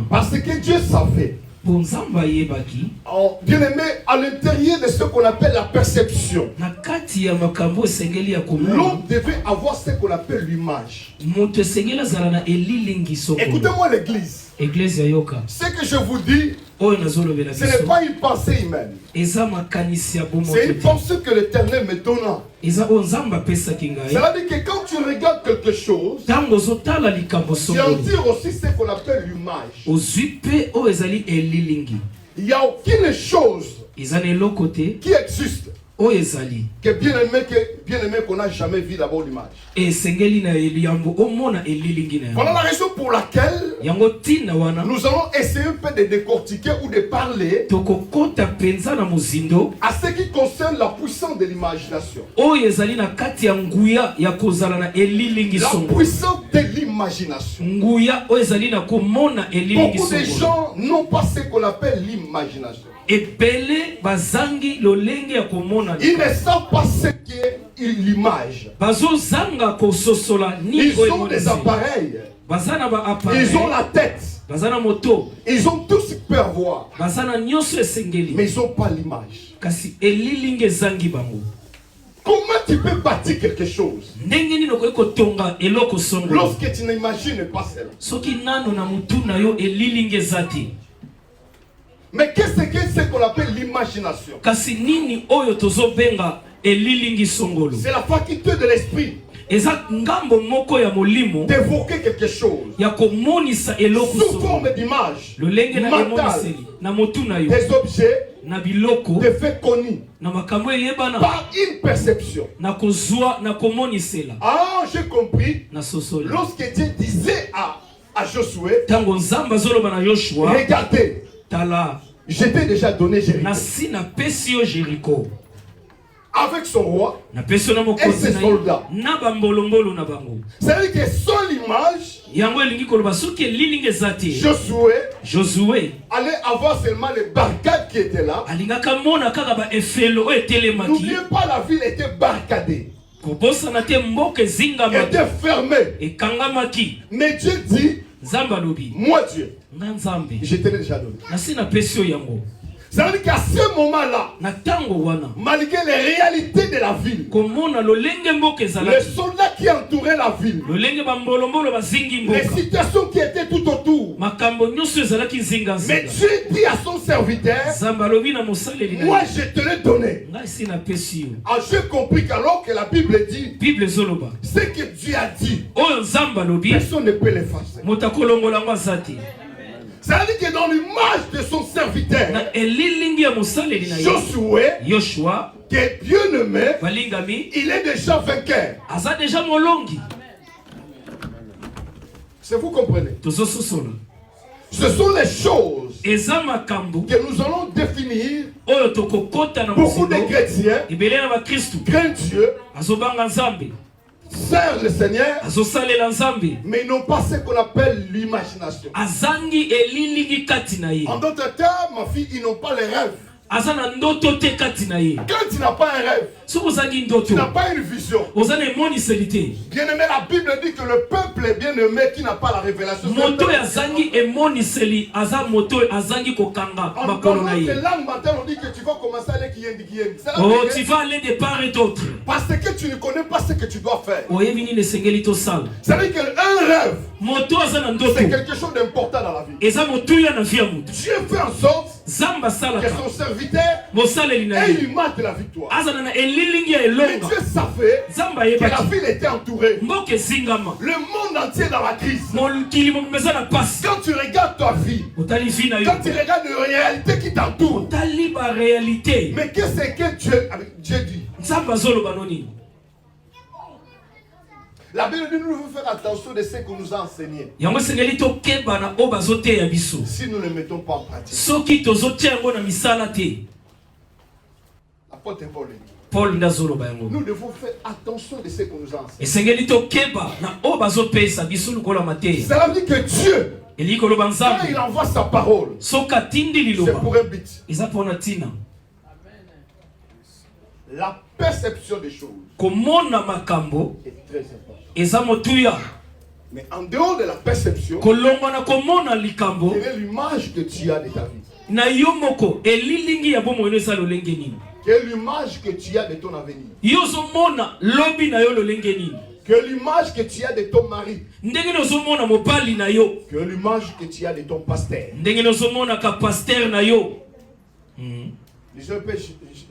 Parce que Dieu savait. Bien aimé, à l'intérieur de ce qu'on appelle la perception, l'homme devait avoir ce qu'on appelle l'image. Écoutez-moi l'église. Ce que je vous dis, ce n'est pas une pensée humaine. C'est une pensée que l'Éternel me donna. Cela dit que quand tu regardes quelque chose, tu en tires aussi ce qu'on appelle l'image. Il n'y a aucune chose qui existe que bien aimé qu'on n'a jamais vu d'abord l'image. Voilà la raison pour laquelle nous allons essayer un peu de décortiquer ou de parler à ce qui concerne la puissance de l'imagination. La puissance de l'imagination. Beaucoup de gens n'ont pas ce qu'on appelle l'imagination. Ils ne savent pas ce qu'est l'image. Ils ont des appareils. Ils ont la tête. Ils ont tout ce qu'ils peuvent voir. Mais ils n'ont pas l'image. Comment tu peux bâtir quelque chose lorsque tu n'imagines pas cela? Mais qu'est-ce qu'on appelle l'imagination? C'est la faculté de l'esprit d'évoquer quelque chose sous forme d'image mentale, des objets, des faits connus par une perception. Ah, j'ai compris. Lorsque Dieu disait à Josué, regardez, je t'ai déjà donné Jéricho avec son roi et ses soldats. C'est-à-dire que sans l'image, Josué allait avoir seulement les barricades qui étaient là. N'oubliez pas, la ville était barricadée, était fermée. Mais Dieu dit, moi Dieu, je te l'ai déjà donné. C'est-à-dire qu'à ce moment-là, malgré les réalités de la ville, les soldats qui entouraient la ville, les situations qui étaient tout autour, mais Dieu dit à son serviteur, moi je te l'ai donné. Ah, j'ai compris qu'alors que la Bible dit, ce que Dieu a dit, personne ne peut l'effacer. C'est-à-dire que dans l'image de son serviteur, Josué, qui est bien aimé, il est déjà vainqueur. C'est vous comprenez? Ce sont les choses que nous allons définir. Beaucoup de chrétiens craignent Dieu, servent le Seigneur, mais ils n'ont pas ce qu'on appelle l'imagination. En d'autres termes, ma fille, ils n'ont pas les rêves. Quand tu n'as pas un rêve, tu n'as pas une vision. Bien aimé, la Bible dit que le peuple est bien aimé qui n'a pas la révélation. En d'autres langues, on dit que tu vas commencer à aller tu vas aller de part et d'autre. Parce que tu ne connais pas ce que tu dois faire. C'est-à-dire qu'un rêve, c'est quelque chose d'important dans la vie. Dieu fait en sorte que son serviteur ait l'image de la victoire. Mais Dieu savait que la ville était entourée. Le monde entier est dans la crise. Quand tu regardes ta vie, quand tu regardes les réalités qui t'entourent, mais qu'est-ce que Dieu dit? La Bible dit que nous devons faire attention de ce que nous a enseigné. Si nous ne le mettons pas en pratique. L'apôtre Paul dit, nous devons faire attention de ce que nous a enseigné. Cela veut dire que Dieu, quand il envoie sa parole, c'est pour un but. La perception des choses est très importante. Mais en dehors de la perception, quelle est l'image que tu as de ta vie? Quelle image que tu as de ton avenir? Quelle image que tu as de ton mari? Quelle image que tu as de ton pasteur?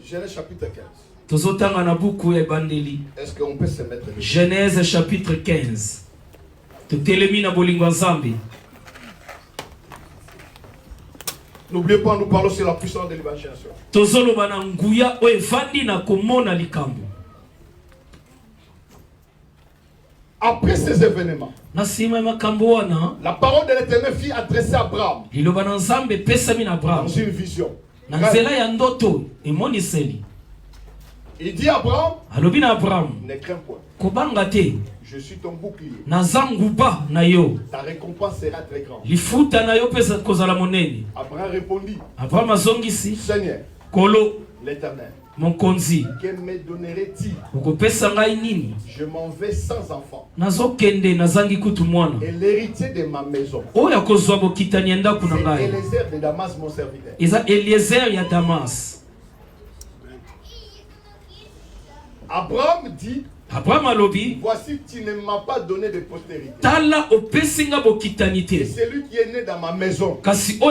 Genèse chapitre 15. Est-ce qu'on peut se mettre dessus? Genèse chapitre 15. N'oubliez pas, nous parlons sur la puissance de l'évangélisation. Après ces événements, la parole de l'Éternel fut adressée à Abraham dans une vision. Il dit à Abraham, ne crains point. Je suis ton bouclier. Ta récompense sera très grande. Abraham répondit, Seigneur, l'Éternel, que me donnerait-il? Je m'en vais sans enfant. Et l'héritier de ma maison, c'est Eliezer de Damas, mon serviteur. Abraham dit, voici, tu ne m'as pas donné de postérité. Et celui qui est né dans ma maison, c'est mon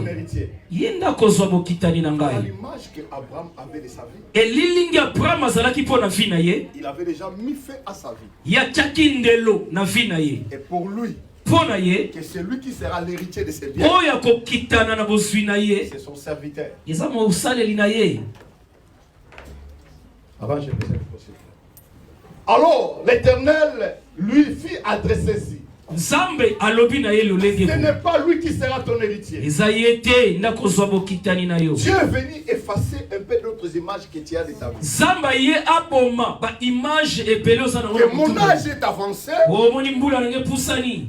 héritier. L'image que Abraham avait de sa vie, il avait déjà mis fin à sa vie. Et pour lui, que celui qui sera l'héritier de ses biens, c'est son serviteur. Avant, je faisais le possible. Alors, l'Éternel lui fit adresser ci. Ce n'est pas lui qui sera ton héritier. Dieu est venu effacer un peu d'autres images que tu as de ta vie. Que mon âge est avancé.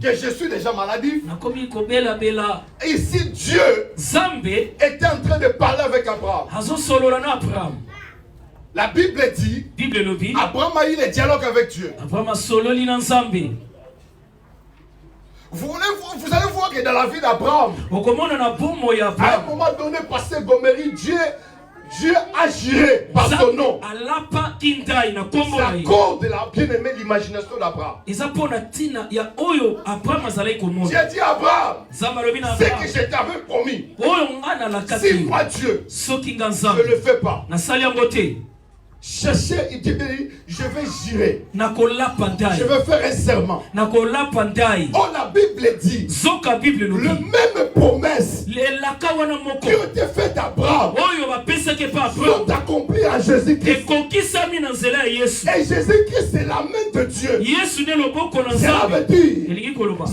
Que je suis déjà maladif. Et ici, Dieu était en train de parler avec Abraham. La Bible dit, Abraham a eu le dialogue avec Dieu. Vous allez voir que dans la vie d'Abraham, à un moment donné, passé Goméry, Dieu a juré par son nom. C'est à cause de la bien-aimée l'imagination d'Abraham. Dieu dit à Abraham, ce que je t'avais promis, si moi Dieu, je ne le fais pas. Cherchez, il dit, je vais jurer. Je vais faire un serment. Oh, la Bible dit, le même promesse qui a été faite à Abraham sont accomplies à Jésus-Christ. Et Jésus-Christ, c'est la main de Dieu. Cela veut dire,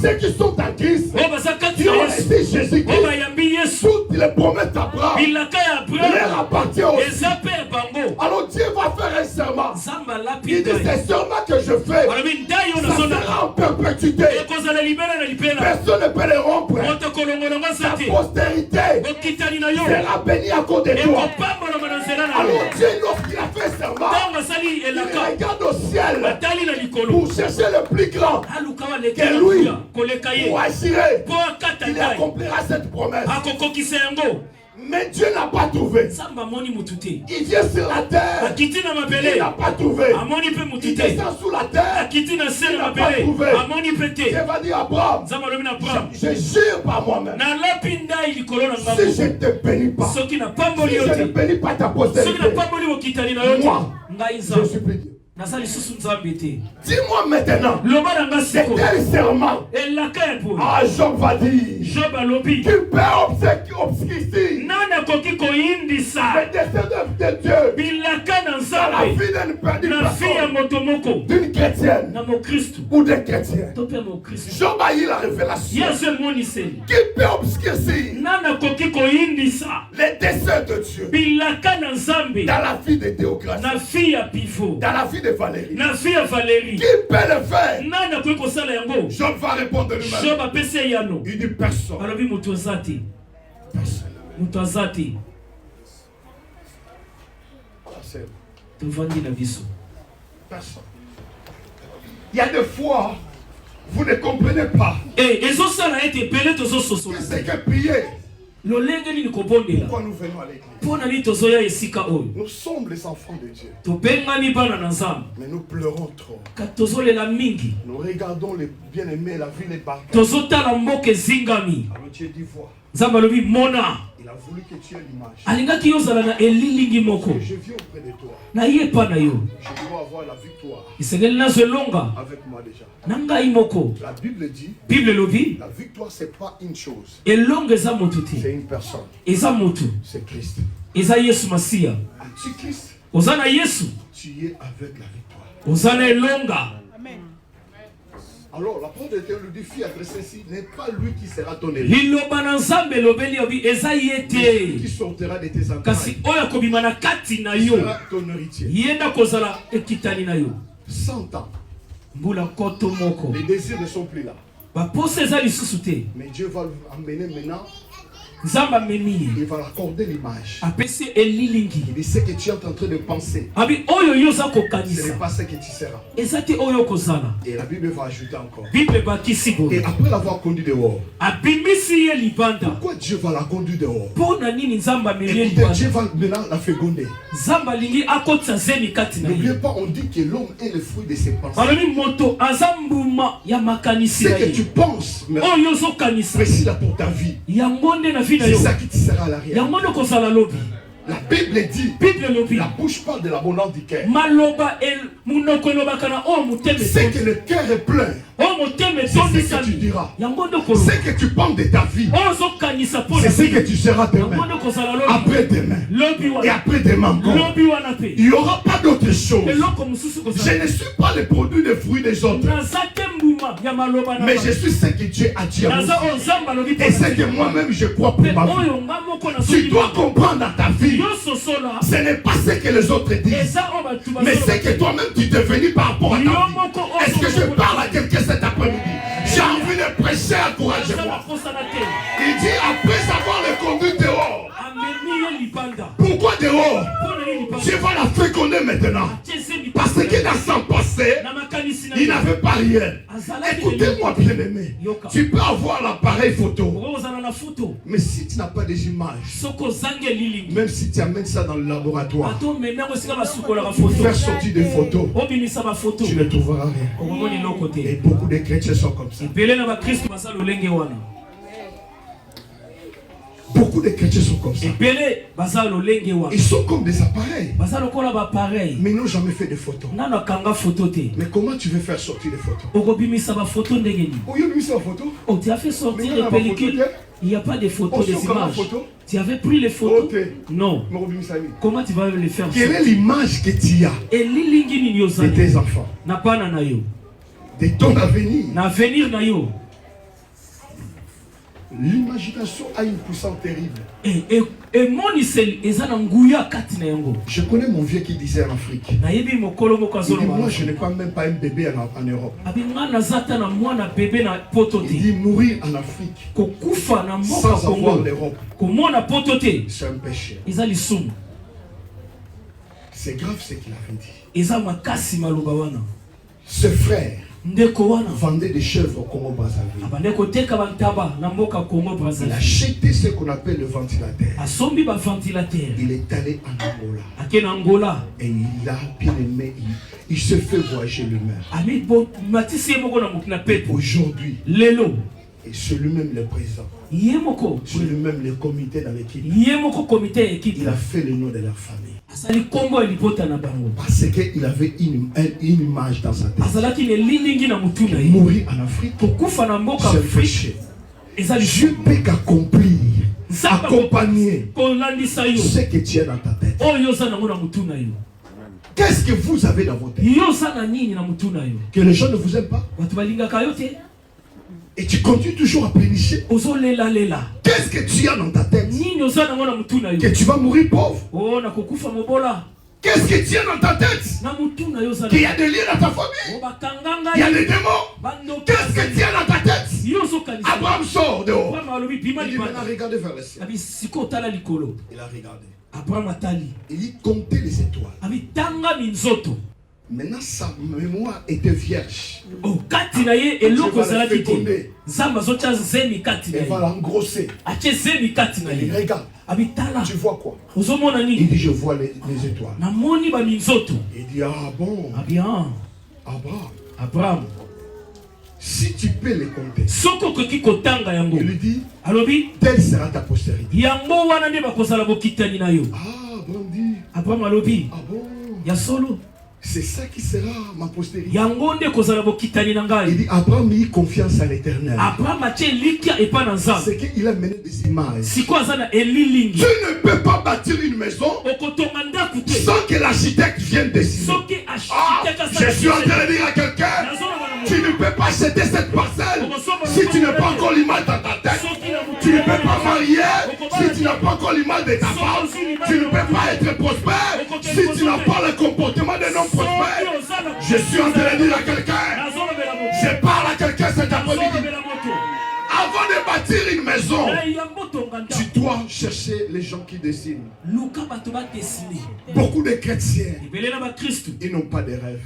ceux qui sont en Christ, qui ont été Jésus-Christ, toutes les promesses d'Abraham leur appartiennent aussi. Alors Dieu va faire un serment. Il dit, c'est serment que je fais, ça sera en perpétuité. Personne ne peut le rompre. Sa postérité sera bénie à cause de toi. Alors Dieu, lorsqu'il a fait un serment, il regarde au ciel pour chercher le plus grand que lui, pour assurer qu'il accomplira cette promesse. Mais Dieu n'a pas trouvé. Il vient sur la terre. Il n'a pas trouvé. Il descend sous la terre. Il n'a pas trouvé. Dieu va dire à Abraham, je jure par moi-même. Si je ne te bénis pas, si je ne bénis pas ta postérité, moi, je suis plus Dieu. Dis-moi maintenant, c'est tel serment. Ah, Job va dire, qui peut obscurcir les descendants de Dieu dans la vie d'une personne, d'une chrétienne ou d'un chrétien. Job a eu la révélation. Qui peut obscurcir les desseins de Dieu dans la vie de Théocratie, dans la vie de Valérie. Qui peut le faire? Job va répondre lui-même. Il dit personne. Personne. Il y a des fois Vous ne comprenez pas. Et ils ont ça là été pelé tous os soso. C'est que prier. Pourquoi nous venons à l'église? Nous sommes les enfants de Dieu. Mais nous pleurons trop. Nous regardons les bien-aimés, la vie, les batailles. Alors Dieu dit vois. Il a voulu que tu aies l'image. Je viens auprès de toi. Je dois avoir la victoire. Avec moi déjà. La Bible dit la victoire c'est pas une chose. C'est une personne. C'est Christ. Antichrist. Tu es avec la victoire. Alors la parole de Dieu lui dit fille adressée ici n'est pas lui qui sera ton ennemi. Qui sortira de tes entrailles. Sera ton héritier. 100 ans. Les désirs ne sont plus là. Mais Dieu va l'emmener maintenant. Il va accorder l'image. Il sait que tu es en train de penser. Ce n'est pas ce que tu seras. Et la Bible va ajouter encore. Et après l'avoir conduit dehors, pourquoi Dieu va la conduire dehors? Écoutez, Dieu va maintenant la féconder. N'oubliez pas, on dit que l'homme est le fruit de ses pensées. Ce que tu penses, précis là pour ta vie. C'est ça qui te sera à l'arrière. La Bible dit, la bouche parle de l'abondance du cœur. C'est que le cœur est plein. C'est ce que tu diras. C'est que tu penses de ta vie. C'est ce que tu seras demain. Après-demain. Et après-demain encore. Il n'y aura pas d'autre chose. Je ne suis pas le produit des fruits des autres. Mais je suis ce que Dieu a dit à moi. Et c'est que moi-même je crois pour ma vie. Tu dois comprendre dans ta vie. Ce n'est pas ce que les autres disent. Mais c'est que toi-même tu es devenu par rapport à ta vie. Est-ce que je parle à quelqu'un cet après-midi? J'ai envie de prêcher, encouragez-moi. Il dit après avoir le conduit dehors. Pourquoi dehors? Dieu va la féconder maintenant. Parce que dans son passé, il n'avait pas rien. Écoutez-moi bien aimé. Tu peux avoir l'appareil photo. Mais si tu n'as pas des images, même si tu amènes ça dans le laboratoire, pour faire sortir des photos, tu ne trouveras rien. Et beaucoup de chrétiens sont comme ça. Beaucoup de chrétiens sont comme ça. Ils sont comme des appareils. Mais ils n'ont jamais fait de photos. Mais comment tu veux faire sortir des photos? Oh, tu as fait sortir les pellicules. Il n'y a pas de photos, des images. Tu avais pris les photos? Non. Comment tu vas les faire? Quelle est l'image que tu as de tes enfants? De ton avenir? L'imagination a une puissance terrible. Je connais mon vieux qui disait en Afrique. Il dit, moi je n'ai même pas un bébé en Europe. Il dit mourir en Afrique sans avoir l'Europe, c'est un péché. C'est grave ce qu'il avait dit. Ce frère vendait des chèvres au Congo Brazzaville. Il a acheté ce qu'on appelle le ventilateur. Il est allé en Angola. Et il a bien aimé. Il se fait voyager lui-même. Aujourd'hui, et c'est lui-même le président. C'est lui-même le comité dans l'équipe. Il a fait le nom de leur famille. Parce qu'il avait une image dans sa tête. Mourir en Afrique, c'est péché. Dieu peut qu'accomplir, accompagner ce que tu as dans ta tête. Qu'est-ce que vous avez dans votre tête? Que les gens ne vous aiment pas? Et tu continues toujours à plénicher. Qu'est-ce que tu as dans ta tête? Que tu vas mourir pauvre? Qu'est-ce que tu as dans ta tête? Qu'il y a des liens dans ta famille? Il y a des démons? Qu'est-ce que tu as dans ta tête? Abraham sort dehors. Il dit maintenant regardez vers le ciel. Il a regardé. Il comptait les étoiles. Maintenant, sa mémoire était vierge. Oh, katinaye et l'eau kozala kite. Zamba zocha zemi katinaye. Elle va l'engrosser. Ache zemi katinaye. Regarde. Abitala. Tu vois quoi? Il dit je vois les étoiles. Namoni ba minzoto. Il dit ah bon. Ah bien. Abraham. Si tu peux les compter. Soko koki kotanga yango. Il lui dit alobi telle sera ta postérité. Yango wana nde bakozala bokitani na yo. Ah Abraham dit. Abraham alobi. Ah bon. Ya solo. C'est ça qui sera ma postérité. Il dit Abraham a confiance à l'Éternel. C'est qu'il a mené des images. Tu ne peux pas bâtir une maison sans que l'architecte vienne dessiner. Je suis en train de dire à quelqu'un, tu ne peux pas acheter cette parcelle si tu n'as pas encore l'image dans ta tête. Tu ne peux pas marier si tu n'as pas encore l'image de ta femme. Tu ne peux pas être prospère si tu n'as pas le comportement d'un homme prospère. Je suis en train de dire à quelqu'un, je parle à quelqu'un cet après-midi. Avant de bâtir une maison, tu dois chercher les gens qui dessinent. Beaucoup de chrétiens, ils n'ont pas de rêves.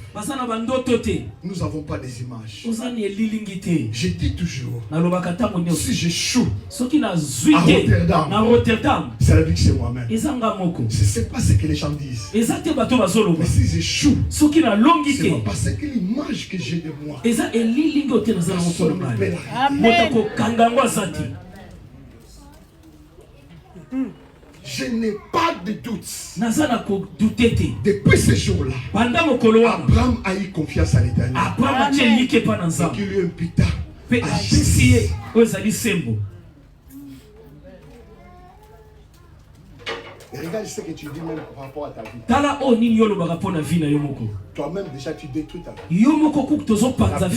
Nous n'avons pas des images. Je dis toujours, si j'échoue à Rotterdam, ça veut dire que c'est moi-même. Ce n'est pas ce que les gens disent. Mais si j'échoue, c'est parce que l'image que j'ai de moi, je n'ai pas de doute. Depuis ce jour-là, Abraham a eu confiance à l'Éternel. Et qu'il lui imputa à Jésus. Regarde ce que tu dis même par rapport à ta vie. Toi-même déjà tu détruis ta vie. La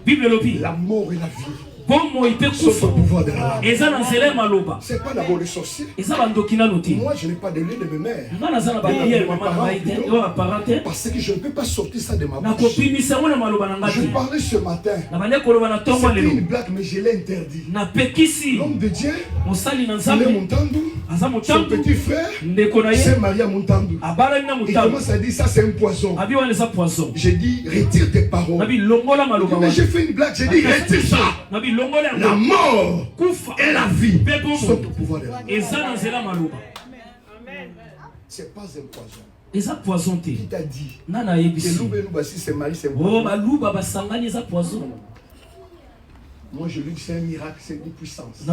Bible dit la mort et la vie sont au pouvoir de la langue. C'est pas d'abord le sorcier. Moi je n'ai pas de lait de mes mères. Parce que je ne peux pas sortir ça de ma bouche. Je parlais ce matin. C'était une blague mais je l'ai interdit. L'homme de Dieu, il est Montandu. Son petit frère, c'est Maria Montandu. Il commence à dire ça c'est un poison. J'ai dit retire tes paroles. Mais j'ai fait une blague, j'ai dit retire ça. La mort et la vie sont au pouvoir de la langue. C'est pas un poison. Qui t'a dit que si c'est Marie, c'est poison. Moi je lui dis c'est un miracle, c'est une puissance.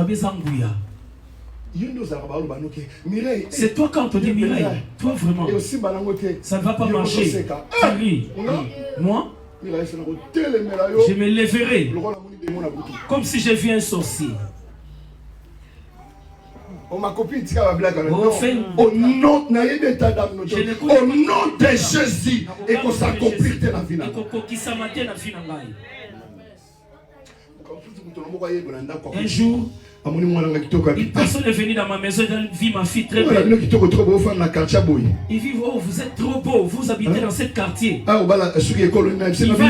C'est toi quand on dit Mireille. Toi vraiment. Ça ne va pas marcher. Moi, je me lèverai comme si j'ai vu un sorcier. Ma copine dit au nom de Jésus et qu'on s'accomplit dans la vie. Un jour, une personne est venue dans ma maison et a vu ma fille très belle. Il dit, oh, vous êtes trop beau, vous habitez dans ce quartier. Il va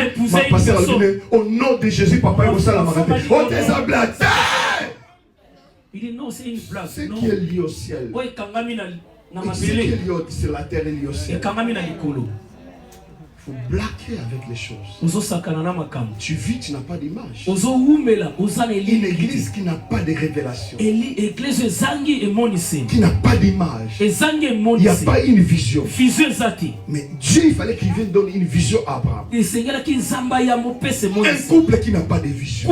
épouser une personne. Au nom de Jésus, papa, il dit non, c'est une blague. Ce qui est lié au ciel. Ce qui est lié sur la terre est lié au ciel. Il faut blaguer avec les choses. Tu vis, tu n'as pas d'image. Une église qui n'a pas de révélation, qui n'a pas d'image, il n'y a pas une vision. Mais Dieu, il fallait qu'il vienne donner une vision à Abraham. Un couple qui n'a pas de vision.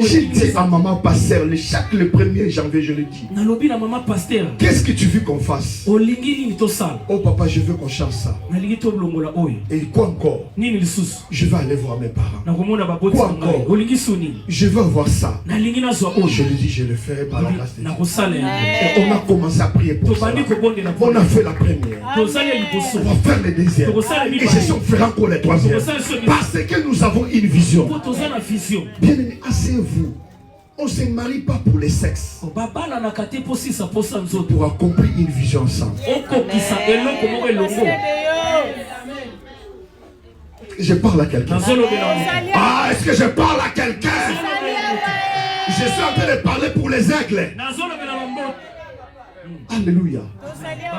J'ai dit à maman pasteur, le 1er janvier, je le dis. Qu'est-ce que tu veux qu'on fasse? Oh papa, je veux qu'on chante ça. Et quoi encore? Je vais aller voir mes parents. Quoi encore? Je veux avoir ça. Je lui dis, je le ferai par la grâce de Dieu. Et on a commencé à prier pour ça. On a fait la première. On va faire le deuxième. Et je ferai encore les troisième. Parce que nous avons une vision. Bien aimé, asseyez-vous. On ne se marie pas pour le sexe. Pour accomplir une vision ensemble. Je parle à quelqu'un. Ah, est-ce que je parle à quelqu'un? Je suis en train de parler pour les aigles. Alléluia.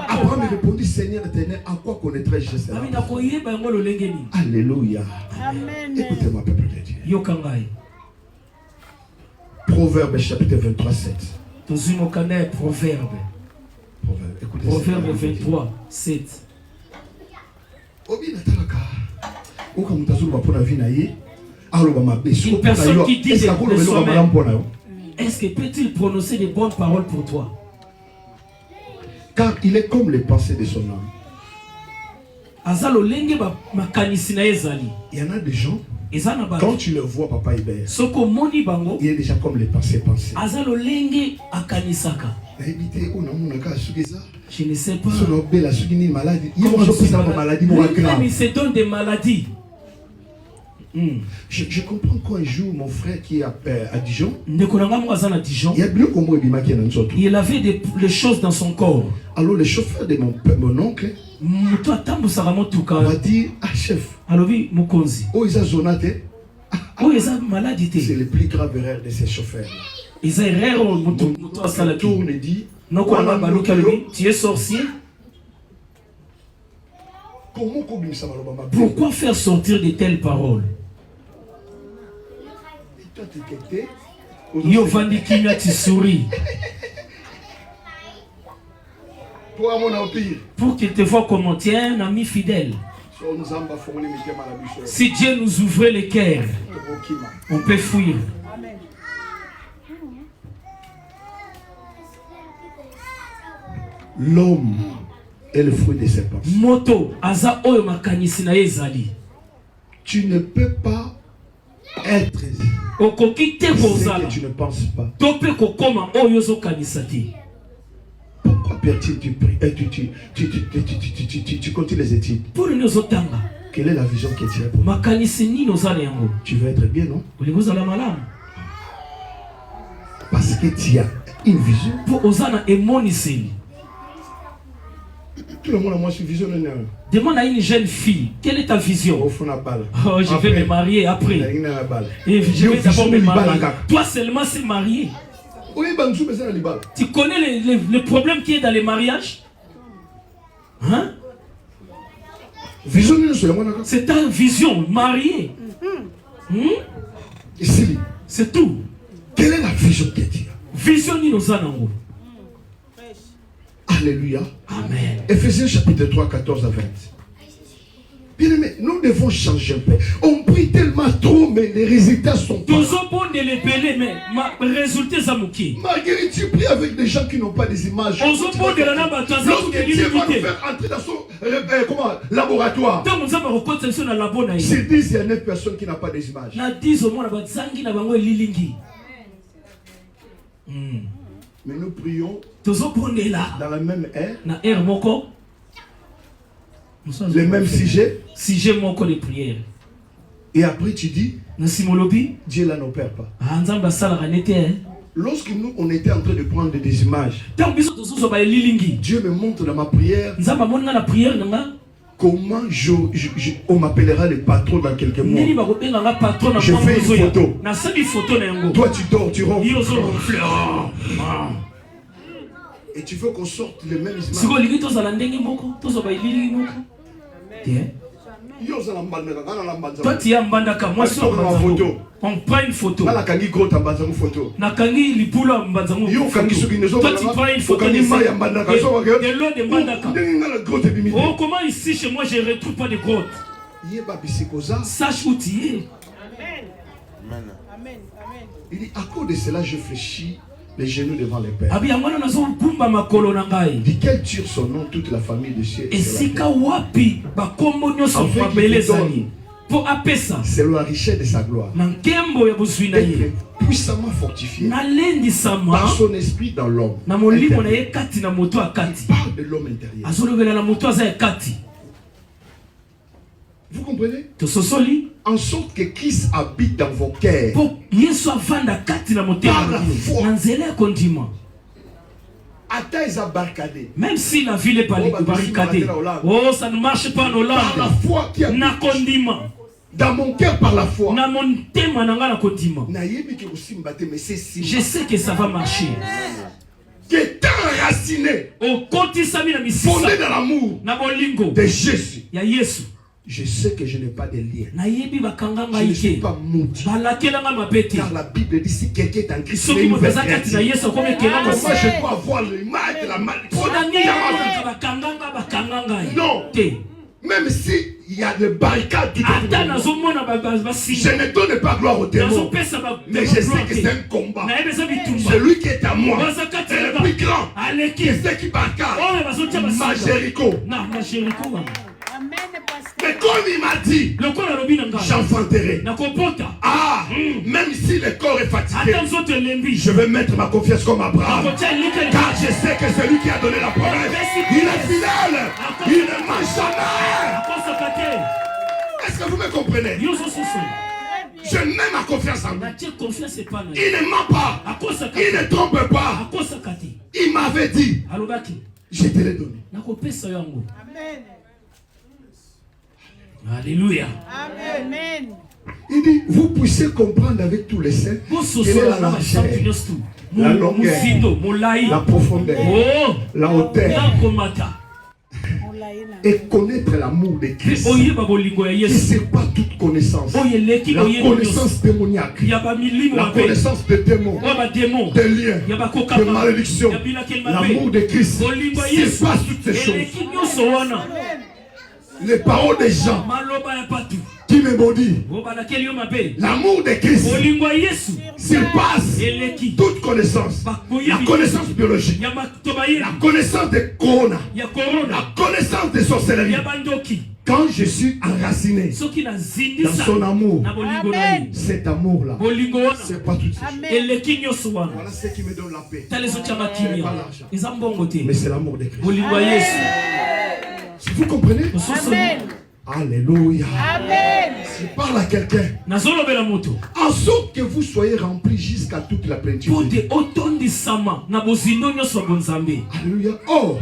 Abraham répondit, Seigneur éternel, en quoi connaîtrais-je cela? Alléluia. Écoutez-moi, peuple de Dieu. Proverbe chapitre 23, 7. Proverbe 23, 7. Une personne qui dit est-ce que peut-il prononcer des bonnes paroles pour toi? Car il est comme les pensées de son âme. Il y en a des gens, quand tu le vois, Papa Hébert, il est déjà comme les pensées. Je ne sais pas. Lui-même, il se donne des maladies. Je comprends qu'un jour, mon frère qui est à Dijon, il avait des choses dans son corps. Alors le chauffeur de mon oncle va dire, ah chef, c'est le plus grave erreur de ces chauffeurs. Mon tourne et dit, tu es sorcier? Pourquoi faire sortir de telles paroles? Yo Vandikina, tu souris. Pour qu'il te voie comme tu es un ami fidèle. Si Dieu nous ouvrait les cœurs, on peut fuir. L'homme est le fruit de ses pensées. Tu ne peux pas être ce que tu ne penses pas. Pourquoi Pierre-T, tu pries, tu continues les études? Quelle est la vision que tu as pour moi? Tu veux être bien, non? Parce que tu as une vision. Tout le monde a moi une vision. Demande à une jeune fille, quelle est ta vision? Oh, je vais me marier après. Et je vais d'abord me marier. Toi seulement c'est marié. Tu connais le problème qui est dans les mariages? Hein? C'est ta vision, mariée. C'est tout. Quelle est la vision que tu as? Vision ni nos anangos. Alléluia. Amen. Ephésiens chapitre 3, 14 à 20. Bien aimé, nous devons changer un peu. On prie tellement trop, mais les résultats sont pas. Malgré tu pries avec des gens qui n'ont pas des images. Lorsque Dieu va nous faire entrer dans son laboratoire, c'est 10 et 9 personnes qui n'ont pas des images. Mais nous prions dans la même ère, les mêmes sujets. Et après tu dis, Dieu là n'opère pas. Lorsque nous on était en train de prendre des images, Dieu me montre dans ma prière comment on m'appellera le patron dans quelques mois. Je fais une photo. Toi tu dors, tu ronfles. Et tu veux qu'on sorte les mêmes images. Toi tu es mbandaka, moi je on prend une photo. Toi tu prends une photo de l'eau de mbandaka. Oh, comment ici chez moi je ne retrouve pas de grotte? Sache où tu es. Il dit à cause de cela je fléchis les genoux devant les pères. Dit qu'elle tire son nom toute la famille de cieux. C'est la richesse de sa gloire. D'être puissamment fortifié par son esprit dans l'homme. Il parle de l'homme intérieur. Vous comprenez? En sorte que Christ habite dans vos cœurs par la foi. Même si la ville est barricadée, oh, ça ne marche pas en Hollande. Par la foi qui habite dans mon cœur, par la foi. Je sais que ça va marcher. qui est enraciné, fondé dans l'amour de Jésus. Je sais que je n'ai pas de lien. Je ne suis pas maudit. Car la Bible dit si quelqu'un est en Christ, il est une nouvelle créature. Moi, je dois avoir l'image de la malédiction. Non. Même si il y a des barricades tout autour de moi, je ne donne pas gloire au démon. Mais je sais que c'est un combat. Celui qui est à moi est le plus grand. C'est ce qui barricade. Ma Jéricho. Mais comme il m'a dit, j'enfanterai. Ah, même si le corps est fatigué, je vais mettre ma confiance comme Abraham. Car je sais que celui qui a donné la promesse, il est fidèle. Il ne ment jamais. Est-ce que vous me comprenez? Je mets ma confiance en lui. Il ne ment pas. Il ne trompe pas. Il m'avait dit, je te l'ai donné. Amen. Alléluia. Amen. Il dit, vous puissiez comprendre avec tous les saints quelle est la largeur, la longueur, la profondeur, la hauteur, et connaître l'amour de Christ. Et c'est pas toute connaissance. La connaissance démoniaque, la connaissance de démons, de liens, de malédiction. L'amour de Christ, c'est pas toutes ces choses. Les paroles des gens qui me maudit. L'amour de Christ surpasse toute connaissance. La connaissance biologique, la connaissance de corona, la connaissance de sorcellerie. Quand je suis enraciné dans son amour, cet amour-là, c'est pas tout de suite. Voilà ce qui me donne la paix. C'est pas l'argent, mais c'est l'amour de Christ. Si vous comprenez? Amen. Alléluia. Amen. Je parle à quelqu'un. En sorte que vous soyez remplis jusqu'à toute la plénitude. Alléluia. Oh,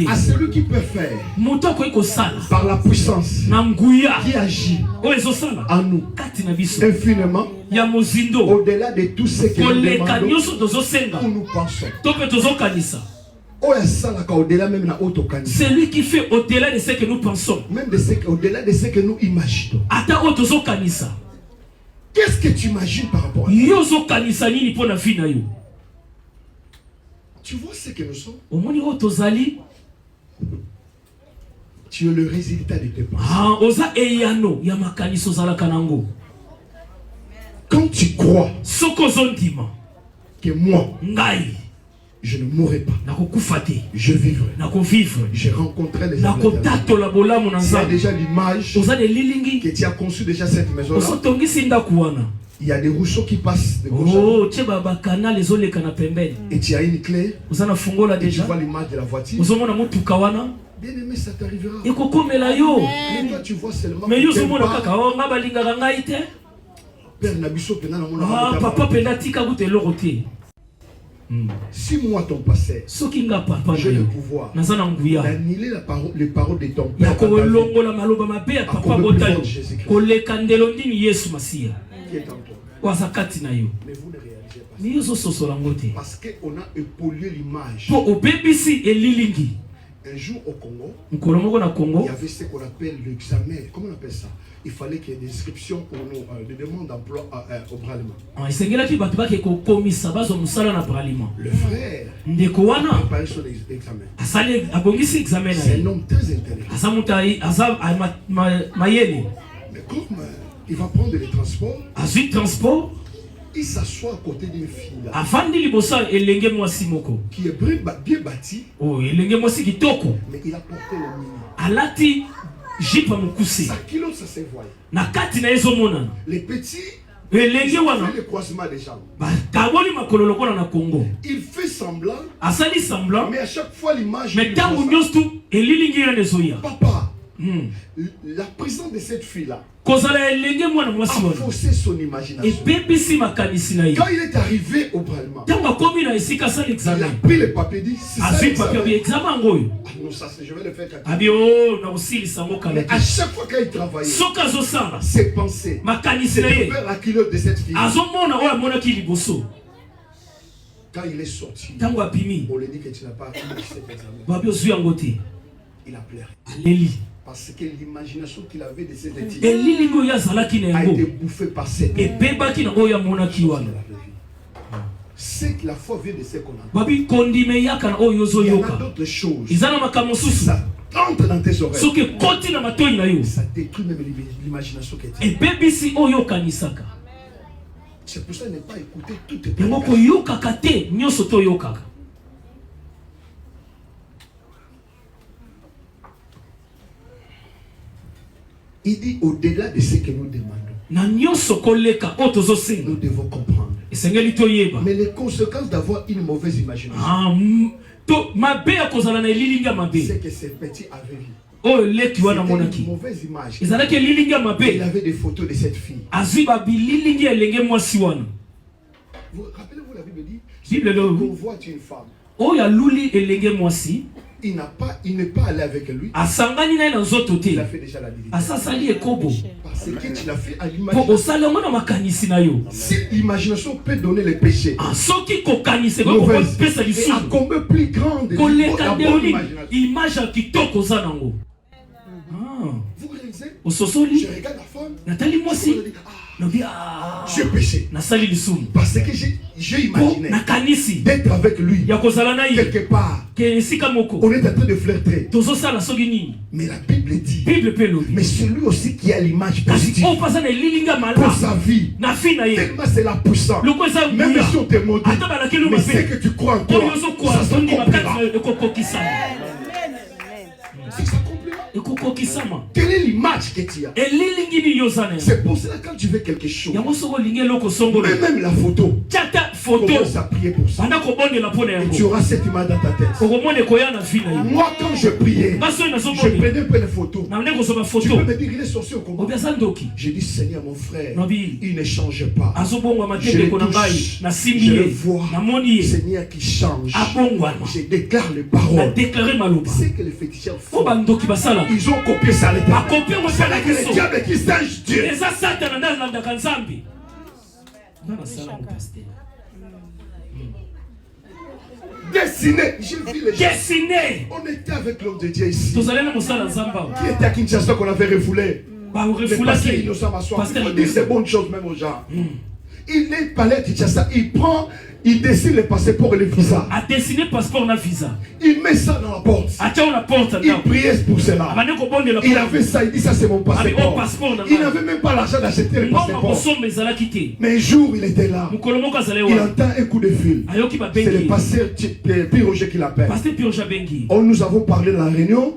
à celui qui peut faire par la puissance qui agit en nous infiniment au-delà de tout ce que nous demandons ou nous pensons. C'est lui qui fait au-delà de ce que nous pensons. Même au-delà de ce que nous imaginons. Qu'est-ce que tu imagines par rapport à ça? Tu vois ce que nous sommes? Tu es le résultat de tes pensées. Quand tu crois que moi, je ne mourrai pas. Je vivrai. Je rencontrerai les gens. Il y a déjà l'image que tu as conçu déjà cette maison-là. Il y a des ruisseaux qui passent de gauche. Et tu as une clé. Et tu vois l'image de la voiture. Bien aimé, ça t'arrivera. Et toi, tu vois seulement Père Nabiso, Papa Pendatika Gouté. 6 mois ton passé, j'ai le pouvoir d'annuler les paroles de ton Père. Qui est en toi. Mais vous ne réalisez pas. Parce qu'on a épollué l'image. Un jour au Congo, il y avait ce qu'on appelle l'examen. Comment on appelle ça? Il fallait qu'il y ait des inscriptions pour nous, des demandes d'emploi au Bralima. Le frère a préparé son examen. C'est un homme très intelligent. Mais comme il va prendre les transports, il s'assoit à côté d'une fille là, qui est bien bâtie, mais il a porté le mini. Sa kilo, ça se voit. Les petits, il fait le croisement des jambes. Il fait semblant, mais à chaque fois l'image. Papa, la présence de cette fille-là a faussé son imagination. Quand il est arrivé au Bralima, il a pris le papier et dit c'est ça l'examen. Non, ça je vais le faire. Mais à chaque fois qu'il travaillait, ses pensées, c'est de faire la culotte de cette fille. Quand il est sorti, tango apimi, on lui dit que tu n'as pas appris cet examen. babio zui angote. Il a pleuré. Aleli. Parce que l'imagination qu'il avait de cette étude a été bouffée par cette et c'est que la foi vient de ce qu'on a. Il y a d'autres choses. Ça entre dans tes oreilles. Ça détruit même l'imagination que tu as. C'est pour ça qu'il n'est pas écouté toutes tes prédications. Il dit au-delà de ce que nous demandons. Nous devons comprendre. Mais les conséquences d'avoir une mauvaise imagination, c'est que ces petits avaient vu. C'était une mauvaise image. Il avait des photos de cette fille. Vous rappelez-vous, la Bible dit qu'on voit une femme. Il n'est pas allé avec lui. Il a fait déjà la vérité. Parce que tu l'as fait à l'imagination. Si l'imagination peut donner le péché, mauvaise, et à combien plus grande la bonne imagination. Vous réalisez? Je regarde la femme. J'ai péché. Parce que j'ai imaginé d'être avec lui quelque part. On est en train de flirter. Mais la Bible dit, mais celui aussi qui a l'image positive pour sa vie, tellement c'est la puissance. Même si on te maudit, mais c'est que tu crois en toi, ça s'accomplira. C'est que ça s'accomplira. Quelle est l'image que tu as? C'est pour cela quand tu veux quelque chose, même la photo, commence à prier pour ça. Et tu auras cette image dans ta tête. Moi quand je priais, je prenais un peu les photos. Tu peux me dire il est sorti au comment? J'ai dit Seigneur mon frère, il ne change pas. Je le touche, je le vois. Seigneur qui change. Je déclare les paroles. C'est que les féticheurs font. Ils ont copié ça à l'état. C'est là que le diable qui singe Dieu. Dessiné. J'ai vu les gens. On était avec l'homme de Dieu ici. Qui était à Kinshasa qu'on avait refoulé. Le pasteur innocent m'assoit. Il faut dire ces bonnes choses même aux gens. Il est palais à Kinshasa. Il dessine le passeport et le visa. Il met ça dans la porte. Il priait pour cela. Il avait ça, il dit ça c'est mon passeport. Il n'avait même pas l'argent d'acheter le passeport. Mais un jour il était là. Il entend un coup de fil. C'est le pasteur Pierre Roger qui l'appelle. Nous avons parlé dans la réunion.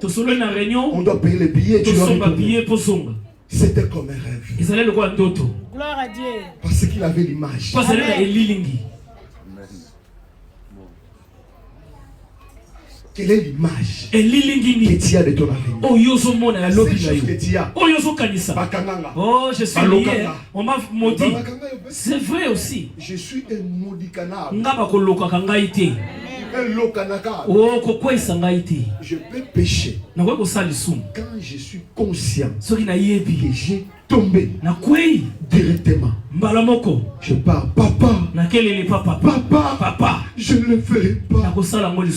On doit payer les billets. C'était comme un rêve. Gloire à Dieu. Parce qu'il avait l'image. Quelle est l'image que tu as de ton avenir? C'est ce que tu as. Oh, je suis lié. On m'a maudit. C'est vrai aussi. Je suis un maudit canard. Je peux pécher quand je suis conscient que j'ai tombé directement. Je pars, papa, je ne le ferai pas.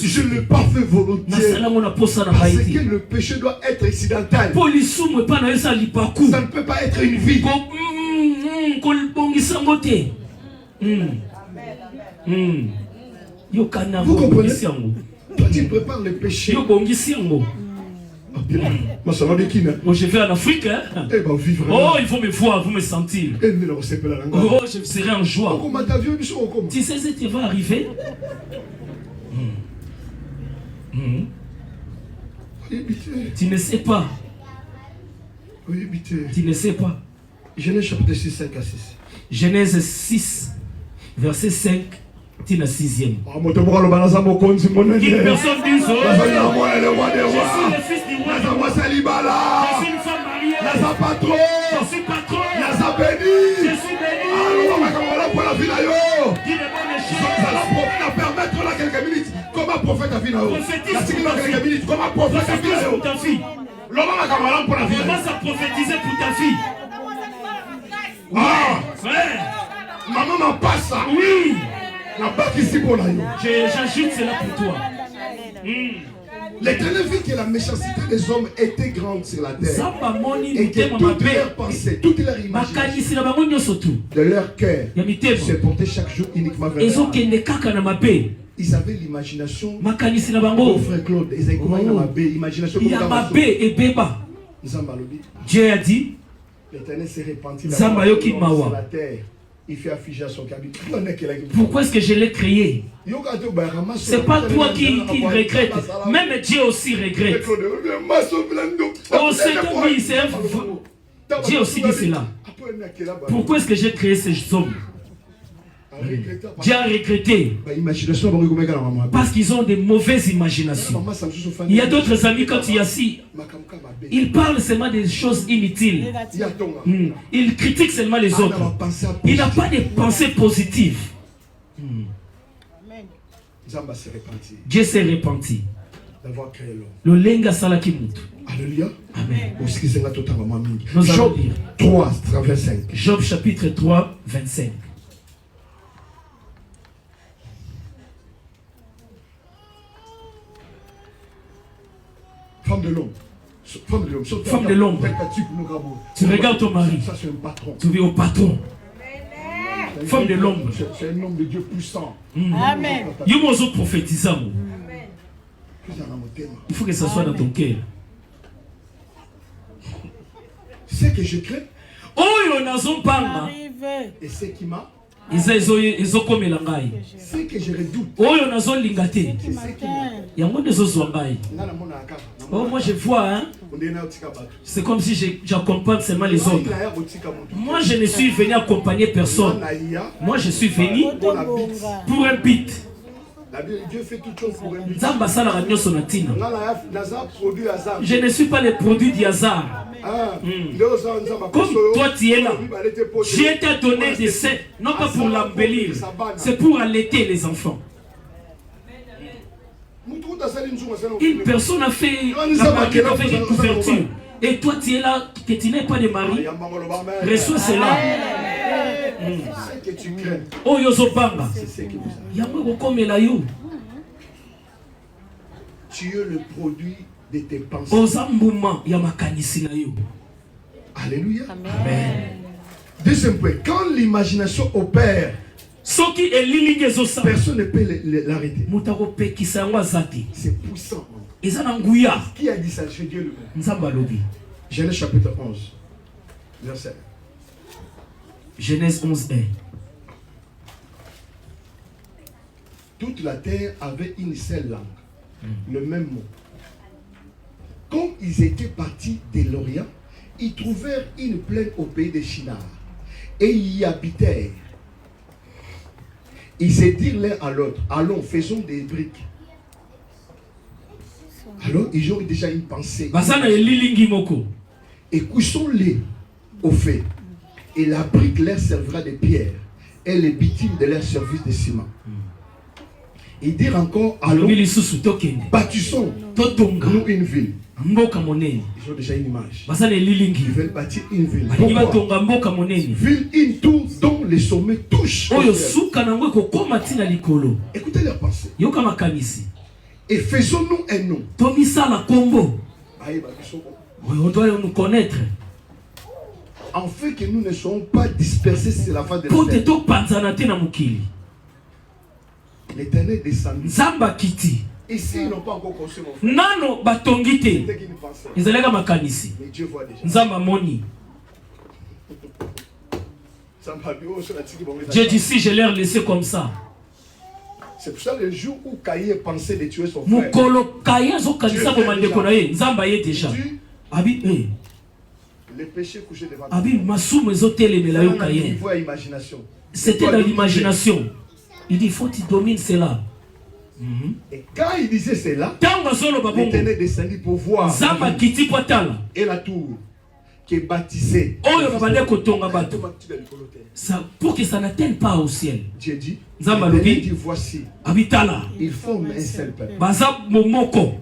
Je ne l'ai pas fait volontairement. Parce que le péché doit être accidental. Ça ne peut pas être une vie. Vous comprenez? Toi tu prépares le péché. Oh, je vais en Afrique. Hein? Oh, il faut me voir, vous me sentir. Oh, je serai en joie. Tu sais ce qui va arriver? Tu ne sais pas. Tu ne sais pas. Genèse chapitre 6, 5 à 6. Genèse 6, verset 5. Tu es la 6e. Qu'une personne dise, je suis le fils du roi. Je suis une femme mariée. Je suis patron. Je suis béni. Dis les bonnes choses. Comment prophète a vu là-haut? Comment prophète a vu là-haut? Pour ta fille. Commence à prophétiser pour ta fille. Ah, frère. Maman m'en passe ça. Oui. J'ajoute cela pour toi. L'Éternel vit que la méchanceté des hommes était grande sur la terre et que toutes leurs pensées, toute leur imagination de leur cœur se portait chaque jour uniquement vers Dieu. Ils avaient l'imagination. Mon frère Claude, ils avaient comment imagination. Dieu a dit, l'Éternel s'est répandu sur la terre. Il fait afficher son cabine. Pourquoi est-ce que je l'ai créé? C'est pas toi qui regrette. Même Dieu aussi regrette. Oh, oui, c'est un... Dieu aussi dit cela. Pourquoi est-ce que j'ai créé ces hommes? Dieu a regretté parce qu'ils ont des mauvaises imaginations. Il y a d'autres amis, quand tu es assis, ils parlent seulement des choses inutiles. Ils critiquent seulement les autres. Il n'a pas de pensée positive. Dieu s'est repenti. Alléluia. Amen. Job 3, 25. Job chapitre 3, 25. Femme de l'ombre. Femme de l'ombre. Tu regardes ton mari. Ça, c'est un patron. Tu vis au patron. Femme de l'ombre. C'est un homme de Dieu puissant. Amen. Il faut que ça soit dans ton cœur. C'est que je crée. Oh, il en a son parent. Et c'est qui m'a. C'est que je redoute. Oh, il en a son lingaté. Il y a moins de choses. Oh, moi je vois, hein. C'est comme si j'accompagne seulement les autres. Moi je ne suis venu accompagner personne. Moi je suis venu pour un but. Dieu fait toute chose pour un but. Je ne suis pas le produit du hasard. Comme toi tu es là, Dieu t'a donné des seins, non pas pour l'embellir, c'est pour allaiter les enfants. Une personne a fait une couverture et toi tu es là, que tu n'es pas de mari, reçois cela. Oh Yozobanga, tu es le produit de tes pensées. Alléluia. Amen. Deuxième point, quand l'imagination opère, personne ne peut l'arrêter. C'est puissant. Qui a dit ça? C'est Dieu lui-même. Genèse chapitre 11, verset 1. Genèse 11, 1. Toute la terre avait une seule langue, le même mot. Comme ils étaient partis de l'Orient, ils trouvèrent une plaine au pays de Shinar et y habitèrent. Ils se dirent l'un à l'autre, allons, faisons des briques. Alors, ils ont déjà une pensée. Et cuisons-les au feu. Et la brique leur servira de pierre, et les bitumes de leur service de ciment. Ils dirent encore, allons, bâtissons nous une ville. Ils ont déjà une image. Ils veulent bâtir une ville. Pourquoi? Ville, une tour dont les sommets touchent. Écoutez leur pensée. Et faisons-nous un nom. On doit nous connaître. En fait que nous ne soyons pas dispersés sur la face de la terre. L'Éternel descendit. Ici, ils n'ont pas encore construit mon frère. Nano batongite. Izalega makanisi. Mais Dieu voit déjà. Nzamba moni. Dieu dit si je l'ai laissé comme ça. C'est pour ça le jour où Caïn pensait de tuer son frère. Mukolo Caïn zo kanisa ko mandeko na ye. Nzamba ye déjà. Abi le péché couché devant toi. Abi masumu ezotelemela yo Caïn. C'était dans l'imagination. Il dit il faut que tu domines cela. Et quand il disait cela, l'Éternel descendit pour voir et la tour. qui est baptisé. Ça, pour que ça n'atteigne pas au ciel. Dieu dit, voici, ils forment un seul peuple.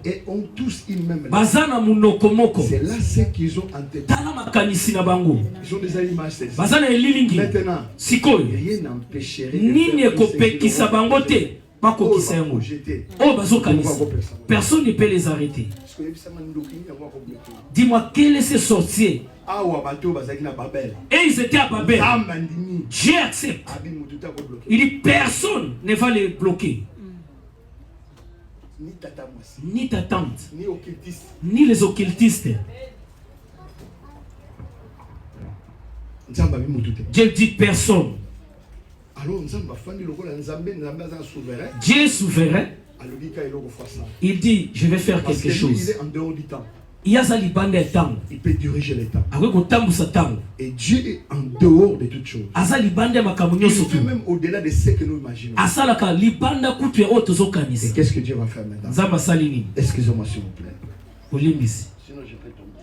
Et ont tous une même langue. C'est là ce qu'ils ont en tête. Ils ont des images. Maintenant, rien n'empêcherait personne ne peut les arrêter. Dis-moi, quel est ce sorcier? Et ils étaient à Babel. Dieu accepte. Il dit personne ne va les bloquer. Ni ta tante, ni les occultistes. Dieu dit personne. Dieu est souverain. Il dit je vais faire quelque chose. Il peut diriger les temps. Et Dieu est en dehors de toutes choses. Il fait même au-delà de ce que nous imaginons. Et qu'est-ce que Dieu va faire maintenant? Excusez-moi s'il vous plaît. Sinon je peux tomber.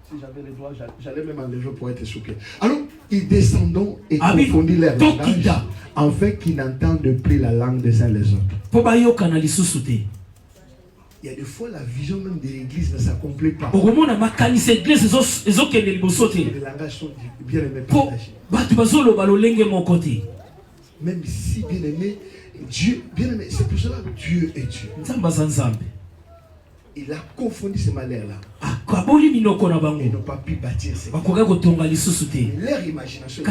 Si j'avais les doigts, j'allais même enlever pour être souple. Alors, ils descendent et confondent leur langage afin qu'ils n'entendent plus la langue des uns les autres. Il y a des fois la vision même de l'église ne s'accomplit pas. Les langages sont bien aimés partagés. Même si bien aimé, Dieu, bien aimé, c'est pour cela que Dieu est Dieu. Il a confondu ces malheurs-là. Ils n'ont pas pu bâtir ces malheurs. Leur imagination.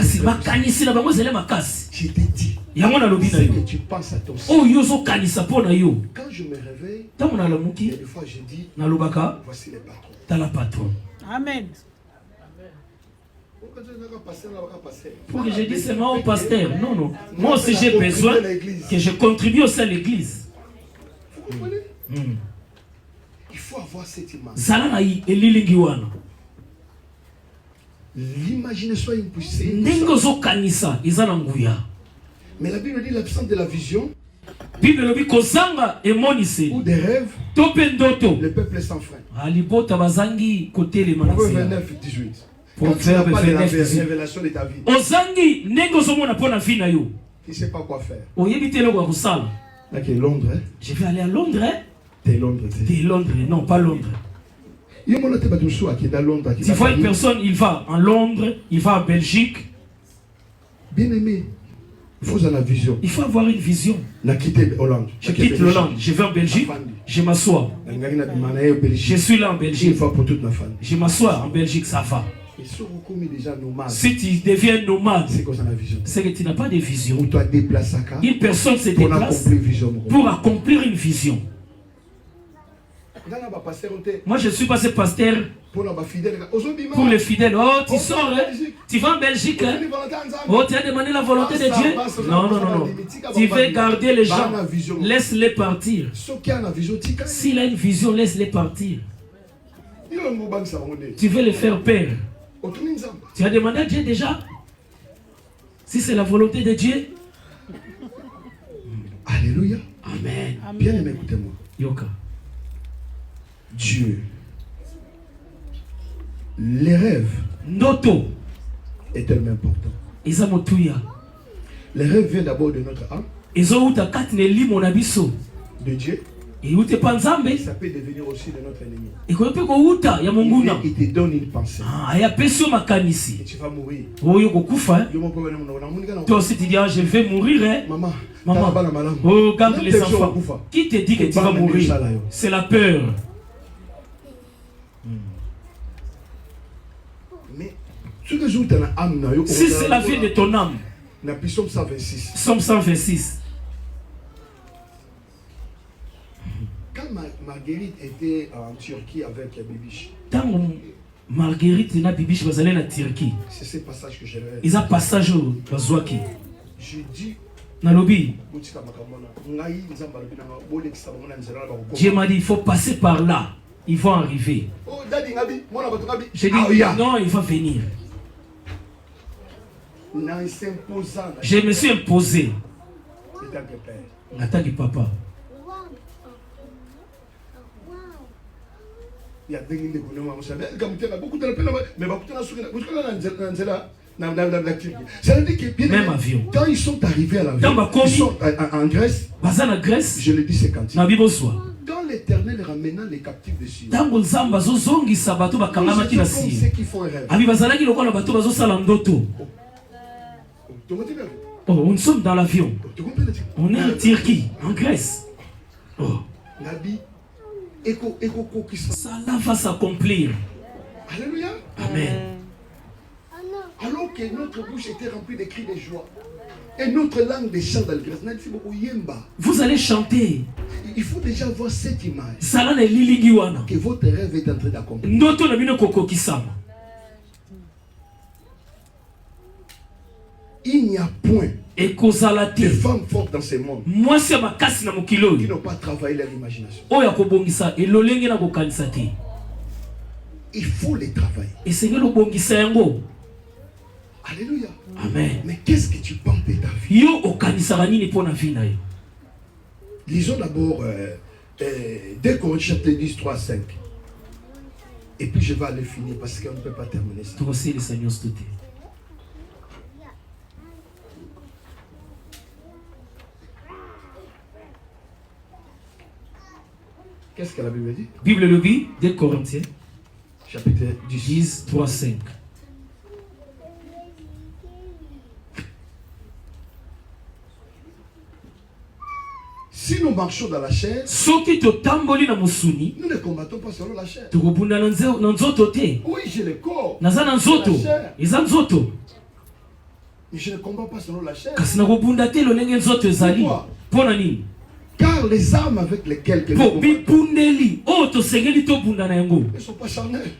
Je t'ai dit. C'est que tu penses à ton Seigneur. Quand je me réveille, il y a des fois je dis, voici les patrons. Amen. Pour que je dise seulement au pasteur. Non, non. Moi aussi j'ai besoin que je contribue aussi à l'église. Vous comprenez? Il faut avoir cette image. L'imagination est impoussée. Mais la Bible dit l'absence de la vision ou des rêves, le peuple est sans frein. Proverbe 29, 18. Quand tu n'as pas de la révélation de ta vie, tu ne sais pas quoi faire. Ok, Londres. Je vais aller à Londres. T'es Londres. T'es Londres, non pas Londres. Tu vois une personne, il va en Londres, il va en Belgique. Bien aimé, il faut avoir la vision. Il faut avoir une vision. Je quitte Hollande. Je quitte l'Hollande, je vais en Belgique, je m'assois. Je suis là en Belgique. Je m'assois en Belgique, ça va. Si tu deviens nomade, c'est que tu n'as pas de vision. Une personne se déplace pour accomplir une vision. Moi je suis passé pasteur pour les fidèles. Oh, tu sors, hein? Tu vas en Belgique, hein? Oh, tu as demandé la volonté de Dieu? Non, non, non, non. Tu veux garder les gens, laisse-les partir. S'il a une vision, laisse-les partir. Tu veux les faire peur. Tu as demandé à Dieu déjà? Si c'est la volonté de Dieu. Alléluia. Amen. Bien aimé, écoutez-moi. Yoka. Dieu. Les rêves. Noto. Est tellement important. Les rêves viennent d'abord de notre âme. De Dieu. Ça peut devenir aussi de notre ennemi. Il te donne une pensée. Et tu vas mourir. Toi aussi tu dis, je vais mourir. Maman. Oh, garde les enfants. Qui te dit que tu vas mourir? C'est la peur. Mais si c'est la vie de ton âme. Psaume 126. Psaume 126. Quand Marguerite était en Turquie avec Bibiche. Quand Marguerite et Bibiche vont aller en Turquie. C'est ce passage que j'ai lu. Ils ont passage au Bazouaki. Je dis. Nalobi. Dieu m'a dit il faut passer par là. Ils vont arriver. J'ai dit non, il va venir. Je me suis imposé. En tant que papa. Il y a des gens qui beaucoup de mais même avion. Quand ils sont arrivés à l'avion, ils sont en Grèce. Je le dis, c'est quand quand l'Éternel ramena les captifs de Sion, on sait qu'ils font un rêve. Oh, nous sommes dans l'avion. On est en Turquie, en Grèce. Oh. Cela va s'accomplir. Alléluia. Amen. Alors que notre bouche était remplie de cris de joie et notre langue des chants d'allégresse, vous allez chanter. Il faut déjà voir cette image que votre rêve est en train d'accomplir. Il n'y a point de femmes fortes dans ce monde qui n'ont pas travaillé leur imagination. Il faut les travailler. Alléluia. Amen. Mais qu'est-ce que tu penses de ta vie? Lisons d'abord 2 Corinthiens chapitre 10, 3, 5. Et puis je vais aller finir parce qu'on ne peut pas terminer ça. Qu'est-ce que la Bible dit? Bible le dit, 2 Corinthiens chapitre 10, 3, 5. Si nous marchons dans la chair, nous ne combattons pas selon la chair. Oui, j'ai le corps. Mais je ne combats pas selon la chair. Pourquoi? Car les armes avec lesquelles nous combattons ne sont pas charnelles.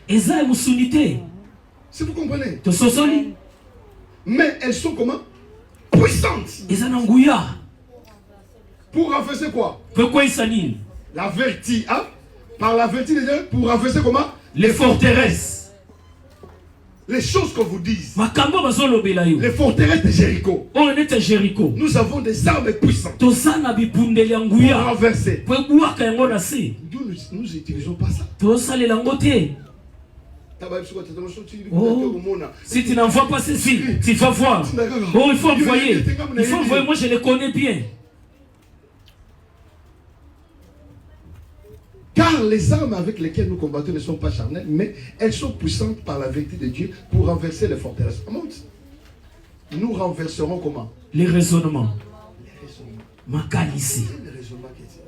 Si vous comprenez. Mais elles sont comment? Puissantes. Pour renverser quoi? La vertu, hein? Par la vertu de Dieu, pour renverser comment? Les forteresses. Les choses qu'on vous dise. Les forteresses de Jéricho. Nous avons des armes puissantes. Pour renverser. Nous n'utilisons pas ça. Oh, si tu n'envoies pas ceci, tu vas voir. Oh, il faut envoyer. Il faut envoyer. Moi, je les connais bien. Car les armes avec lesquelles nous combattons ne sont pas charnelles, mais elles sont puissantes par la vérité de Dieu pour renverser les forteresses. Nous renverserons comment? Les raisonnements. Makanisi.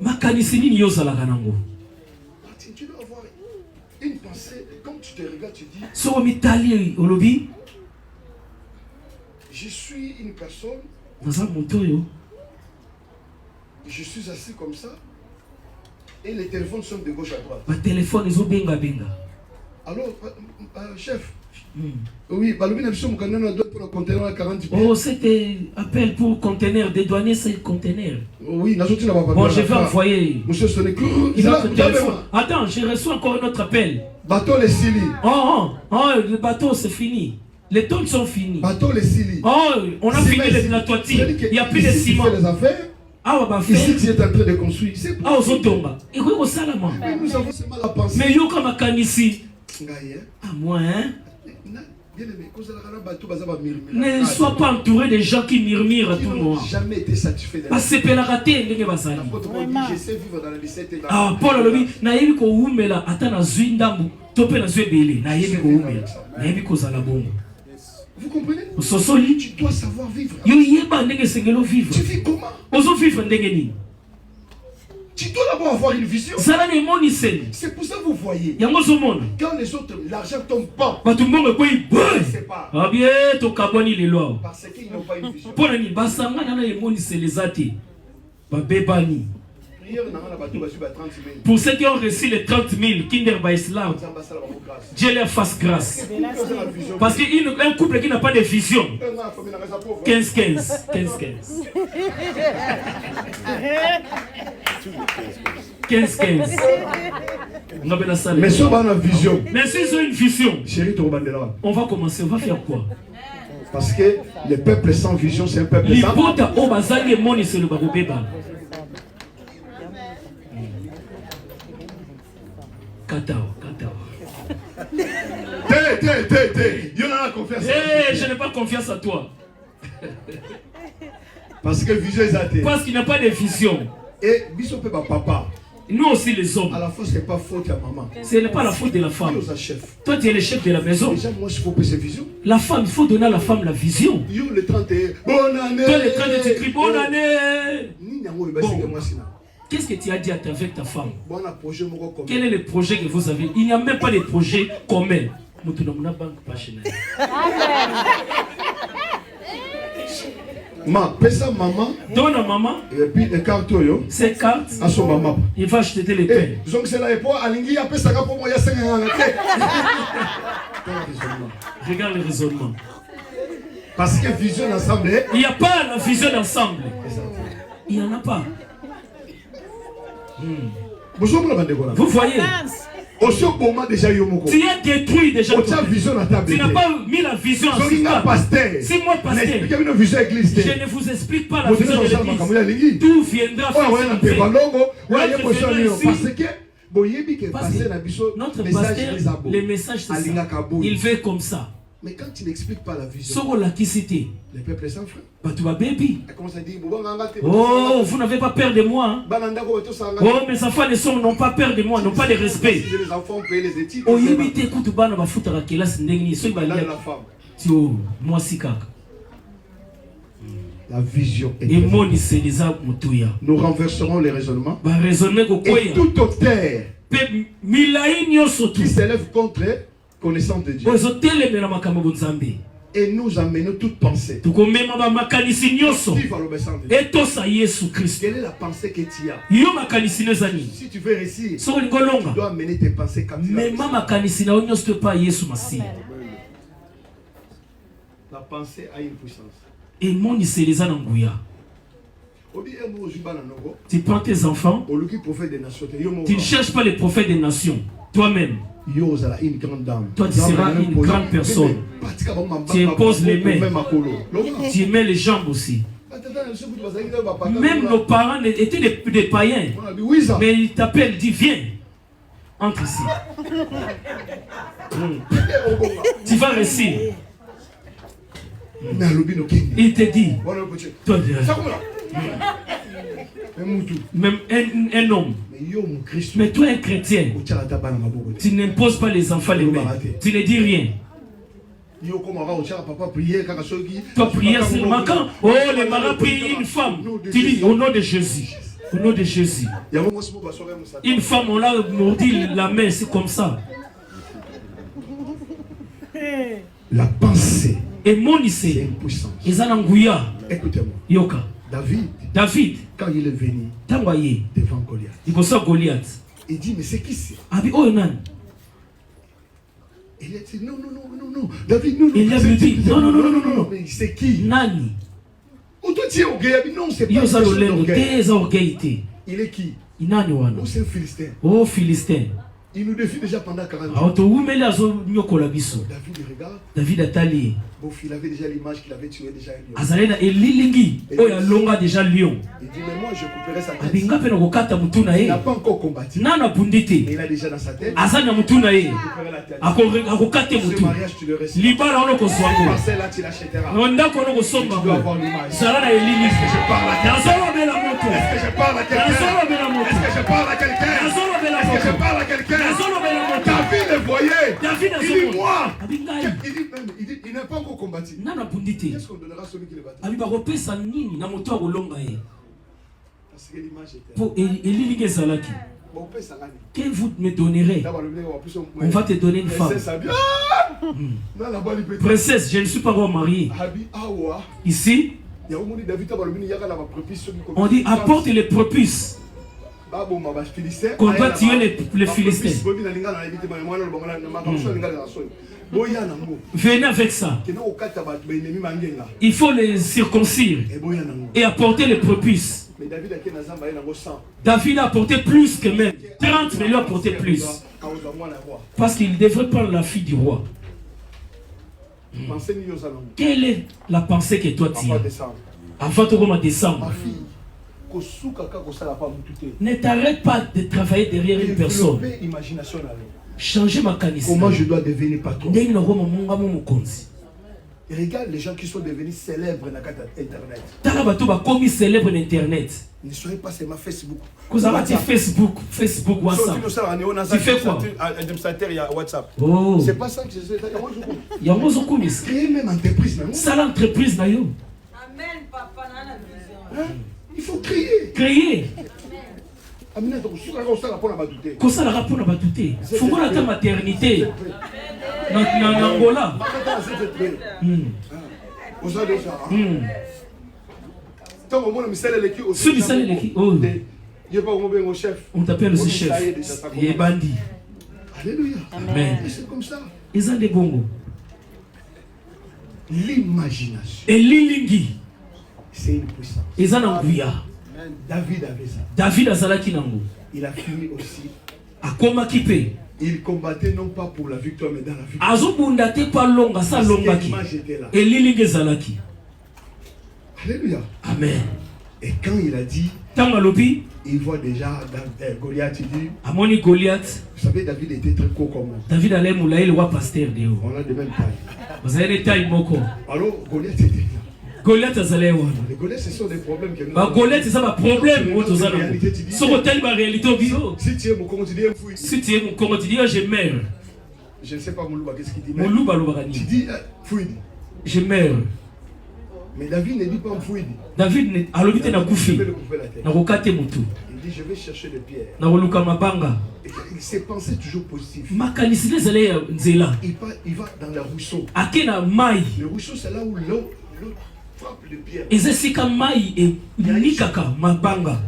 Makanisi ni yosa la kanango. Tu dois avoir une pensée, comme tu te regardes, tu dis. So mitali olobi. Je suis une personne. Je suis assis comme ça. Et les téléphones sont de gauche à droite. Ma téléphone, ils ont benga benga. Alors, chef. Oui, oh, c'était appel pour conteneur, dédouaner ces conteneurs. Oui, bon, je vais envoyer. Monsieur Sonic. Attends, j'ai reçu encore un autre appel. Bateau les Sili. Oh, le bateau c'est fini. Les tonnes sont finies. Bateau les Sili. Oh, on a fini la toiture. Il n'y a plus de ciment. Les affaires. Ici, tu es en train de construire. Ah, aux autres. Et quoi, au salama. Nous avons seulement la pensée. Mais yo, comme à ici. Ah, moi, hein. Ne sois pas entouré de gens qui murmurent tout le monde. Jamais été satisfait de la vie. Ah, Paul a dit, naïbi ko umela atana zuindamu tope na zuebele naïbi ko umela naïbi ko zalabongo. Vous comprenez? Tu dois savoir vivre. Tu vis comment? Tu dois d'abord avoir une vision. C'est pour ça que vous voyez. Quand les autres, l'argent tombe pas. C'est pas. Parce qu'ils n'ont pas une vision. Pour ceux qui ont reçu les 30 000, Kinder by Islam, Dieu leur fasse grâce. Parce qu'un couple qui n'a pas de vision, 15-15. 15-15. Mais si on a une vision, on va commencer, on va faire quoi? Parce que le peuple sans vision, c'est un peuple sans. Katao. Je n'ai pas confiance à toi. Parce que vision est. Parce qu'il n'y a pas de vision. Et biso pe papa. Nous aussi les hommes. À la fois c'est pas faute à maman. Ce n'est pas la faute de la femme. Toi tu es le chef de la maison. Déjà moi je faut que ces visions. La femme, il faut donner à la femme la vision. Yo le 31. Bonne année. Toi le 31 tu cries bonne année. Bon. Qu'est-ce que tu as dit avec ta femme? Quel est le projet que vous avez? Il n'y a même pas de projet commun. Maman. Donne à maman. Et puis les cartes yo. Ces cartes. À son maman. Il va acheter les pains. Donc c'est là et pour alingi a pesa pour moi ya 5 ans. Regarde le raisonnement. Parce que vision ensemble. Il n'y a pas la vision ensemble. Il n'y en a pas. Vous voyez? Tu as détruit déjà. Tu n'as pas mis la vision en place. Si moi, pasteur, je ne vous explique pas la vision de l'église. Tout viendra notre pasteur, les messages, c'est ça. Il fait comme ça. Mais quand tu n'expliques pas la vision, les peuples sans frère. Oh, vous n'avez pas peur de moi. Hein? Oh, mes enfants n'ont pas peur de moi, n'ont pas de respect. Les enfants payent les études. Oh, écoute, la vision est nous renverserons les raisonnements. Et tout auteur qui s'élève contre connaissance de Dieu. Et nous amenons toute pensée. Quelle est la pensée que tu as? Si tu veux réussir, tu dois amener tes pensées comme la pensée a une puissance. Tu prends tes enfants, tu ne cherches pas les prophètes des nations, toi-même. Toi tu seras une grande personne. Tu imposes les mains, tu mets les jambes aussi. Même nos parents étaient des païens, mais ils t'appellent, ils disent viens, entre ici. Tu vas réussir. Il te dit, toi, même un homme, mais toi un chrétien, tu n'imposes pas les enfants les mains, tu ne dis rien. Toi prière seulement quand les marins prient une femme, tu dis au nom de Jésus. Au nom de Jésus. Une femme, on l'a mordi la main, c'est comme ça. La pensée. Et mon lycée, ils en ont écoutez-moi. Yoka. David, quand il est venu devant Goliath, il dit mais c'est qui c'est? Il a dit non, David, non. Il a dit non. Mais c'est qui? Nani. Non, c'est pas ça. Il est qui? Oh, c'est un Philistin. Oh, Philistin. Il nous défie déjà pendant 40 ans. David regarde. David a tali. Il avait déjà l'image qu'il avait tué déjà un lion. Azalena elilingi oya longa déjà lion. Il dit mais moi je couperai sa tête. Abinga pe ngokata mutuna Il n'a pas encore combattu. Nana bundite. Mais il a déjà dans sa tête. Azana mutuna ye. Akokate mutu. Ce mariage tu le reçois. Libala ono kozwango. Parcelle là tu l'achèteras. Ndako ono kosomba. Tu dois avoir l'image. Zalana elilingi. Est-ce que je parle à quelqu'un? Est-ce que je parle à quelqu'un? Est-ce que je parle à quelqu'un? Est-ce que je parle à quelqu'un? David le voyait. Il dit moi. Il n'a pas encore combattu. Qu'est-ce qu'on donnera à celui qui le battra? Parce que l'image était. Que vous me donnerez? On va te donner une femme. Princesse, je ne suis pas encore marié. Ici, on dit apporte les prépuces. Qu'on doit tuer les Philistins. Venez avec ça. Il faut les circoncire et apporter les prépuces. David a apporté plus que même. 30, mais lui a apporté plus. Parce qu'il devrait prendre la fille du roi. Quelle est la pensée que toi tu as? Avant de descendre. Ne t'arrête pas de travailler derrière une personne. Changer ma canisse. Comment je dois devenir patron? Et regarde les gens qui sont devenus célèbres dans Internet. Célèbre Internet. Ne soyez pas seulement Facebook. Facebook, WhatsApp. Tu fais quoi? Il y a WhatsApp. Oh. C'est pas ça que je sais. Il y a un entreprise. Créer même entreprise. Ça l'entreprise là. Amen, papa, il faut créer. Créer. Amina, donc, si on a rapport à Batouté. Comment ça la rapport à Batouté? Faut qu'on ait ta maternité. Dans Angola. On a déjà. Tant au moins, l'équipe aussi. Celui l'équipe. Oh. Je pas mon chef. On t'appelle le chef. Il est bandit. Alléluia. Amen. C'est comme ça. Ils ont des bongos. L'imagination. Et l'ilingui. C'est une puissance. Ils ont un bouillard. David avait ça. David a Zalaki Nango. Il a fini aussi. A Koma Kipe. Il combattait non pas pour la victoire, mais dans la victoire. Azobundate pas longa, sa longa ki. Et l'ilingui Zalaki. Alléluia. Amen. Et quand il a dit, Tangalopi, il voit déjà Goliath, il dit, Amoni Goliath. Vous savez, David était très court comme moi. David allait moulaï le roi pasteur de haut. On a de même taille. Vous avez des tailles moko. Alors, Goliath était là. Goliath azalé wa. Les Goliath, ce sont des problèmes que nous avons. Goliath, c'est ça ma problème. Sur hôtel, ma réalité au bio. Si tu es mon quotidien, fouille. Si tu es mon quotidien, je meurs. Je ne sais pas Moulouba, qu'est-ce qu'il dit. Moulouba, Loubarani. Tu dis, fouille. Je meurs. Mais David ne dit pas fouille. David, alors il n'a koufi. Il dit, je vais chercher des pierres. Il s'est pensé toujours positif. Il va dans le ruisseau. Le ruisseau, c'est là où l'eau frappe les pierres.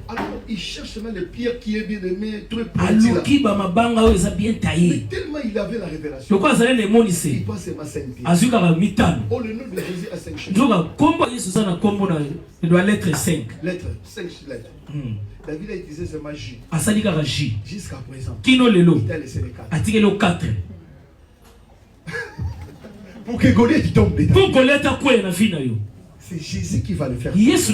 Alors, il cherche seulement les pierres qui est bien aimé, très pointues. Mais tellement il avait la révélation. Il passe ma 5 pierres. Oh, le nom de Jésus a 5 chiffres. Lettre 5. Lettre, 5 lettres. David a utilisé ce magie. Jusqu'à présent. Il a laissé les 4. Pour que Goliath tombe dedans. C'est Jésus qui va le faire. Est-ce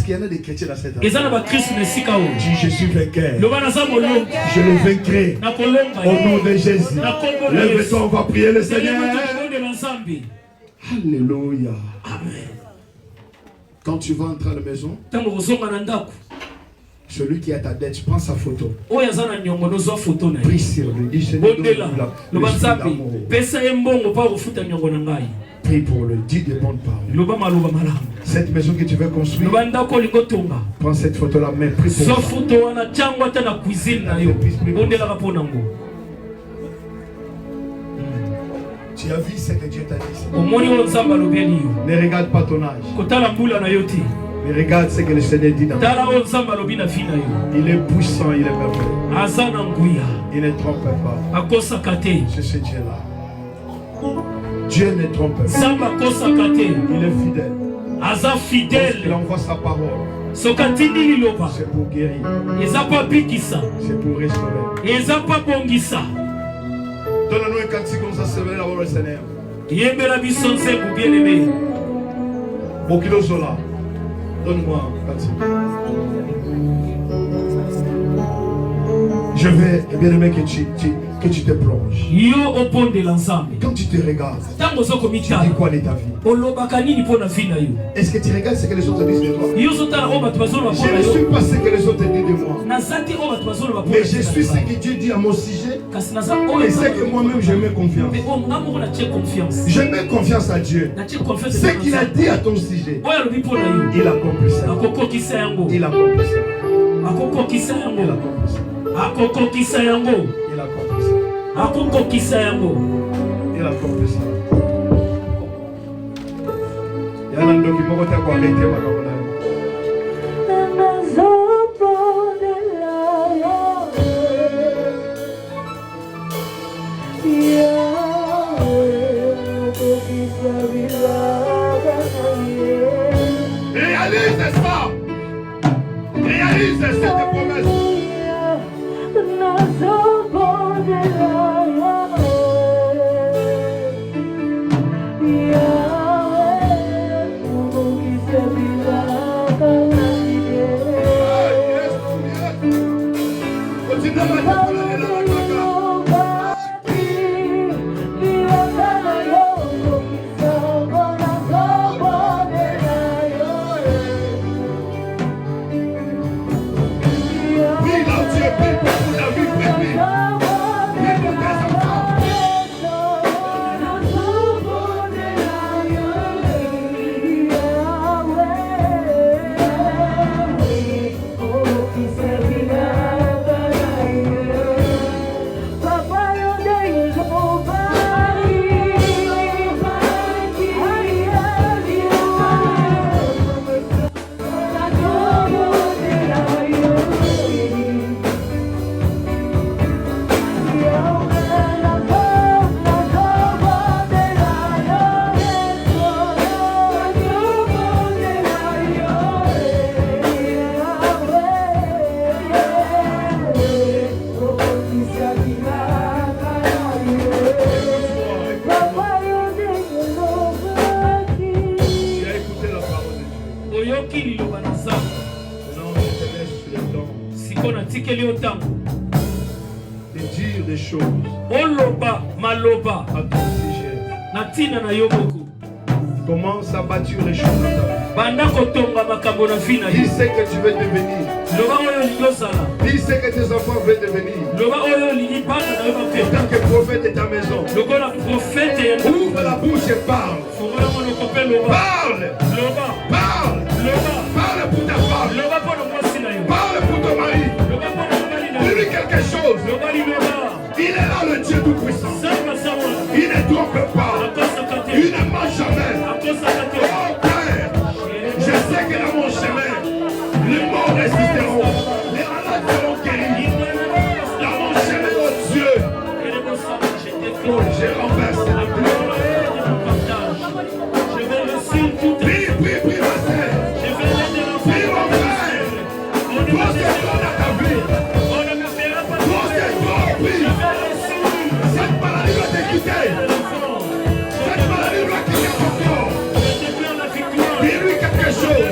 qu'il y en a des chrétiens dans cette année? Dis, je suis vainqueur. Je le vaincrai. Au nom de Jésus. Lève-toi, on va prier le Seigneur. Alléluia. Amen. Quand tu vas entrer à la maison, celui qui a ta dette, tu prends sa photo. Prie sur lui. Dis, Seigneur, prie pour le, dis des bonnes paroles. Cette maison que tu veux construire, prends cette photo-là, mais prie pour ça. Tu as vu ce que Dieu t'a dit. Ne regarde pas ton âge. Mais regarde ce que le Seigneur dit dans ta vie. Il est puissant, il est merveilleux. Il ne trompe pas. C'est ce Dieu-là. Dieu ne trompe pas. Il est fidèle. Il envoie sa parole. C'est pour guérir. C'est pour restaurer. Donne-nous un cantique comme ça, c'est vrai, le Seigneur. Bokilo Zola. Donne-moi un cantique. Je vais, bien aimé, que tu te plonges. Quand tu te regardes, tu dis quoi de ta vie? Est-ce que tu regardes ce que les autres disent de toi? Je ne suis pas ce que les autres disent de moi. Mais je suis ce que Dieu dit à mon sujet. Et c'est que moi-même je mets confiance. Je mais confiance à Dieu. Ce qu'il a dit à ton sujet, il accomplit ça. Il accomplit ça. Akokokisa yango. Il accomplit ça. Akokokisa yango. Il accomplit ça. Yana ndoki moko ta kwa arrêter makambo na yo. Réalise ça. Réalise cette promesse. de dire des choses Oloba, maloba. à ton sujet. Natina na yoboku. Commence à bâtir les choses dans ta vie. Dis ce que tu veux devenir. Dis ce que tes enfants veulent devenir. En tant que prophète de ta maison, ouvre la bouche et parle. Parle. Parle. Parle pour ta femme. Parle pour ton mari. Dis-lui quelque chose. Il est là, le Dieu Tout-Puissant. Il ne trompe pas. Il ne ment jamais. Oh Père, je sais que dans mon chemin, les morts résisteront. Les malades seront guéris. Dans mon chemin, oh Dieu, je renverse la pluie. Prie, prie, prie, ma sœur. Prie, mon frère. Pose tes doigts dans ta vie. Pose tes doigts, prie. Cette maladie va te quitter. Cette maladie va quitter ton corps. Dis-lui quelque chose.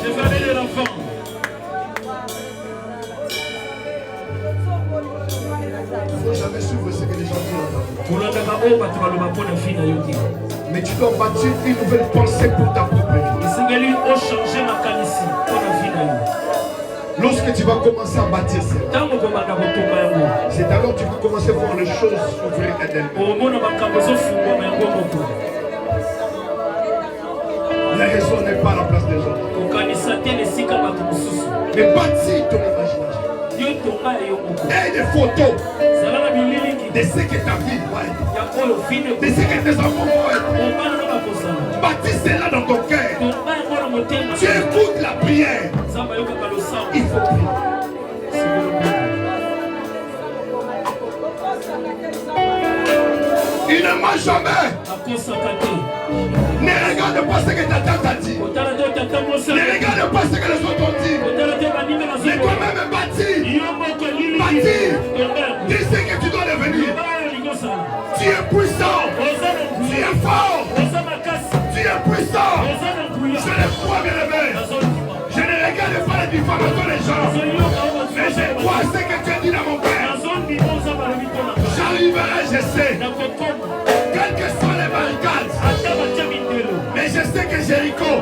Je vais aller de l'enfant. Il ne faut jamais suivre ce que les gens disent. Mais tu dois bâtir une nouvelle pensée pour ta propre vie. Lorsque tu vas commencer à bâtir ça, c'est alors que tu vas commencer à voir les choses s'ouvrir d'elles-mêmes. La raison n'est pas à la place des autres. Mais bâtis ton imagination. Et des photos de ce que ta vie va être. De ce que tes enfants vont être. Bâtis cela dans ton cœur. Tu écoutes la prière. Il faut prier. Il ne ment jamais. Ne regarde pas ce que ta tante a dit. Ne regarde pas ce que les autres ont dit. Mais toi-même bâtis. Bâtis. Dis ce que tu dois devenir. Tu es puissant. Tu es fort. Tu es puissant. Je le crois, bien aimé. Je ne regarde pas les diffamations des gens. Mais je crois ce que tu as dit dans mon cœur. J'arriverai, je sais. Quelles que soient les barricades. Mais je sais que Jéricho,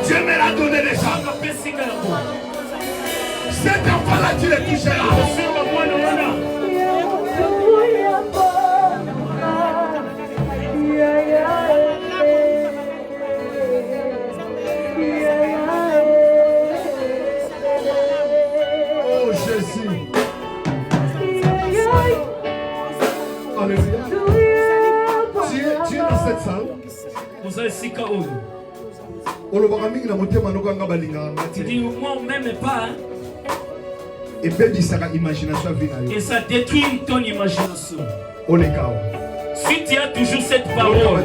Dieu me l'a donné déjà. Cet enfant-là, tu le toucheras. Oh Jésus. Alléluia. Tu es dans cette salle. Et ça détruit ton imagination. Si tu as toujours cette parole,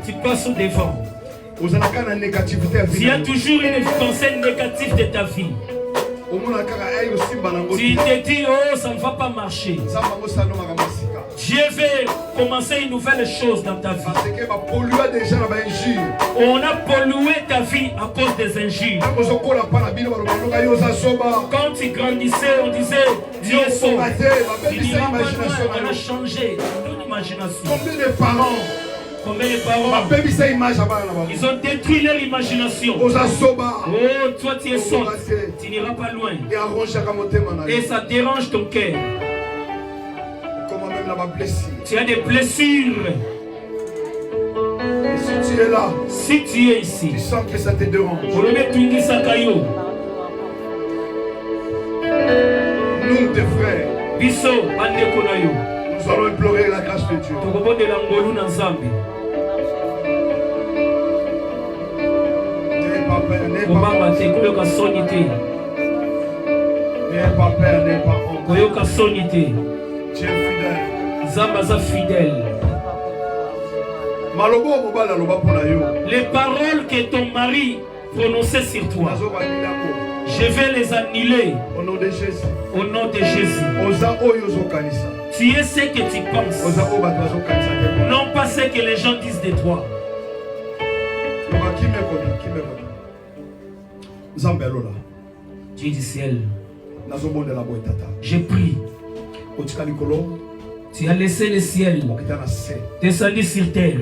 tu passes au devant. S'il y a toujours une pensée négative de ta vie, tu te dis, oh, ça ne va pas marcher. Dieu veut commencer une nouvelle chose dans ta vie. On a pollué ta vie à cause des injures. Quand tu grandissais, on disait, Dieu est sauvé. On a changé ton imagination. Combien de parents, ils ont détruit leur imagination. Oh, toi tu es sot, tu n'iras pas loin. Et ça dérange ton cœur. Tu as des blessures. Et si tu es là, si tu es ici, tu sens que ça te dérange. Nous, tes frères, nous allons implorer la grâce de Dieu. N'ayez pas peur, n'ayez pas honte. N'ayez pas peur, n'ayez pas honte. Dieu est fidèle. Les paroles que ton mari prononçait sur toi, je vais les annuler au nom de Jésus. Au nom de Jésus. Tu es ce que tu penses, non pas ce que les gens disent de toi. Dieu du ciel, je prie. Tu as laissé le ciel descendre sur terre,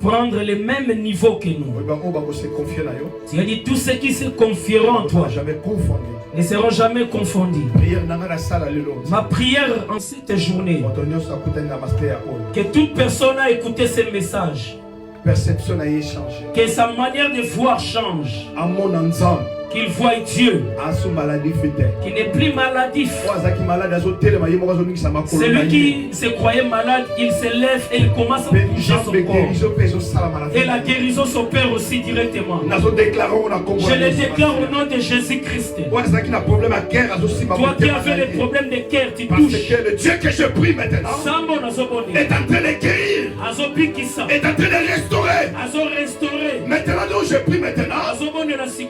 prendre le même niveau que nous. Tu as dit tous ceux qui se confieront en toi ne seront jamais confondus. Ma prière en cette journée, que toute personne a écouté ce message, que sa manière de voir change, qu'il voit Dieu, qui n'est plus maladif. Celui qui se croyait malade, il se lève et il commence à bouger son corps. Et la guérison s'opère aussi directement. Je le déclare au nom de Jésus-Christ. Toi qui avais les problèmes de cœur, tu touches. Parce que le Dieu que je prie maintenant est en train de guérir, est en train de restaurer. Maintenant dont je prie maintenant,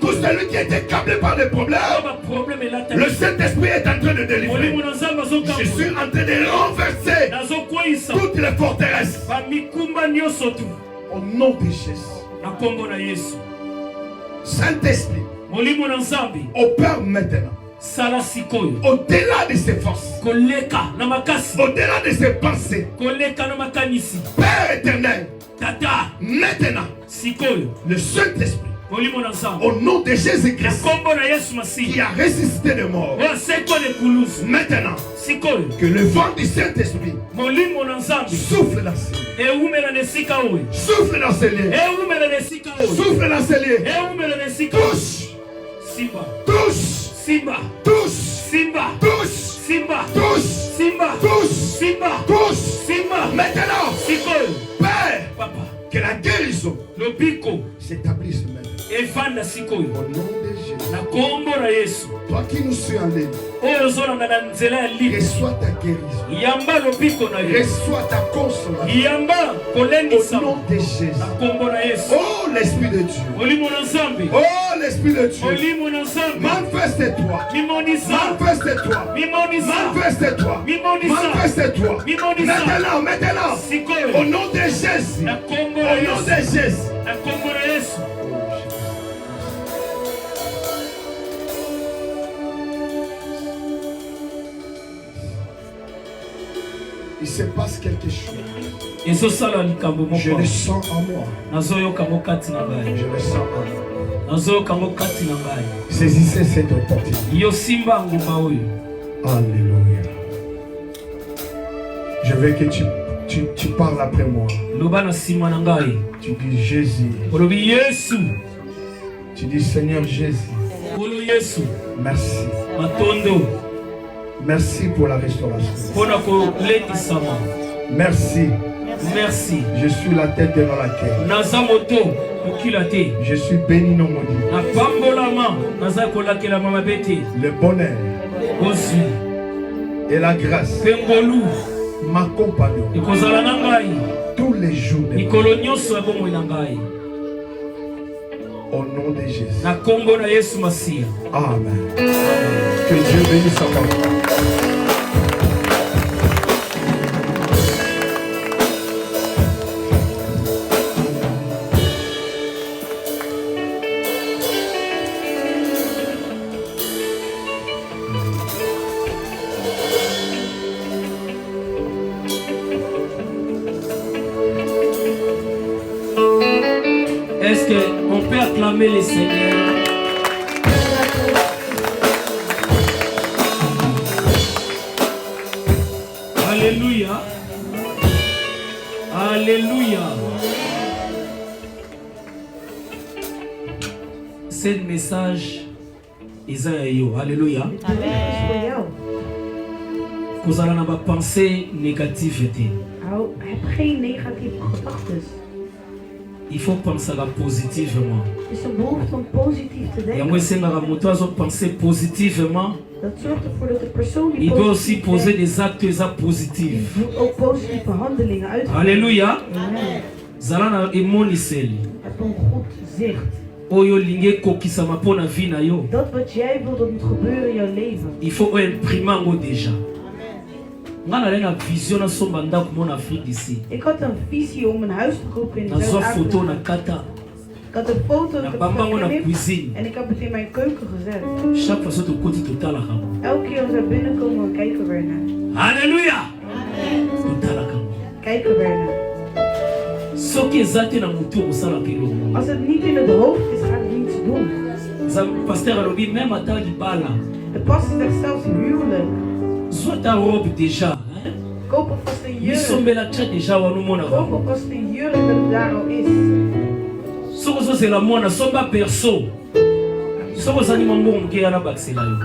tout celui qui est câblé par des problèmes, le Saint-Esprit est en train de délivrer. Je suis en train de renverser toutes les forteresses au nom de Jésus. Saint-Esprit, opère maintenant au-delà de ses forces, au-delà de ses pensées. Père éternel, maintenant le Saint-Esprit, au nom de Jésus-Christ qui a ressuscité de mort, maintenant que le vent du Saint-Esprit souffle dans ces lieux, souffle dans ces lieux, souffle dans ces lieux, touche, touche, Simba, touche, Simba, touche, Simba, touche, Simba, touche, Simba, touche, Simba. maintenant, Père, Papa, que la guérison s'établisse maintenant. Evanda sikoyo au nom de Jésus. Na kombo na Yesu. Toi qui nous suis en ligne, reçois ta guérison, yamba lobiko na yo, reçois ta consolation yamba kolendisa au nom de Jésus. Na kombo na Yesu. Oh l'Esprit de Dieu, olimo na Nzambe, oh l'Esprit de Dieu, olimo na Nzambe, manifeste-toi, mimonisa, manifeste-toi, mimonisa, manifeste-toi, mimonisa, manifeste-toi, mimonisa, maintenant, sikoyo au nom de Jésus, na kombo au na nom Yesu, de Jésus, na kombo na Yesu. Il se passe quelque chose. Je le sens en moi. Je le sens en moi. Saisissez cette opportunité. Alléluia. Je veux que tu parles après moi. Tu dis Jésus. Tu dis Seigneur Jésus. Merci. Merci pour la restauration. Merci. Merci. Je suis la tête de laquelle. Je suis béni non maudit. Le bonheur et la grâce m'accompagneront tous les jours de ma vie. Au nom de Jésus. Amen. Que Dieu bénisse sa parole. Est-ce qu'on peut acclamer le Seigneur? Alléluia. Alléluia. C'est le message Isaïe. Alléluia. Amen. Vous allez avoir pensée négative. Heb geen negatieve gedachten. Il faut penser positivement. Het is een behoefte om positief te denken. Dat zorgt ervoor dat de persoon die il doit aussi poser des actes positifs. moet ook positieve handelingen uitvoeren. Alléluia. Amen. Zalana emoniseli. Heb een goed zicht. Oyo linge kokisama pona vie na yo. Dat wat jij wil dat moet gebeuren in jouw leven. Il faut imprimer ngo déjà. Ik had een visie om een huis te kopen in Zuid-Afrika. Ik had een foto en ik heb het in mijn keuken gezet. Elke keer als we binnenkomen, kijken we ernaar. Halleluja! Kijken we ernaar. Als het niet in het hoofd is, ga ik niets doen. De pastor zegt zelfs huwelijk. Soit ta robe déjà. Koop alvast een jurk. Koop alvast een jurk dat het daar al is. Sokozo c'est la mona somba perso. Sokozo ni mambo mke ana baxela yo.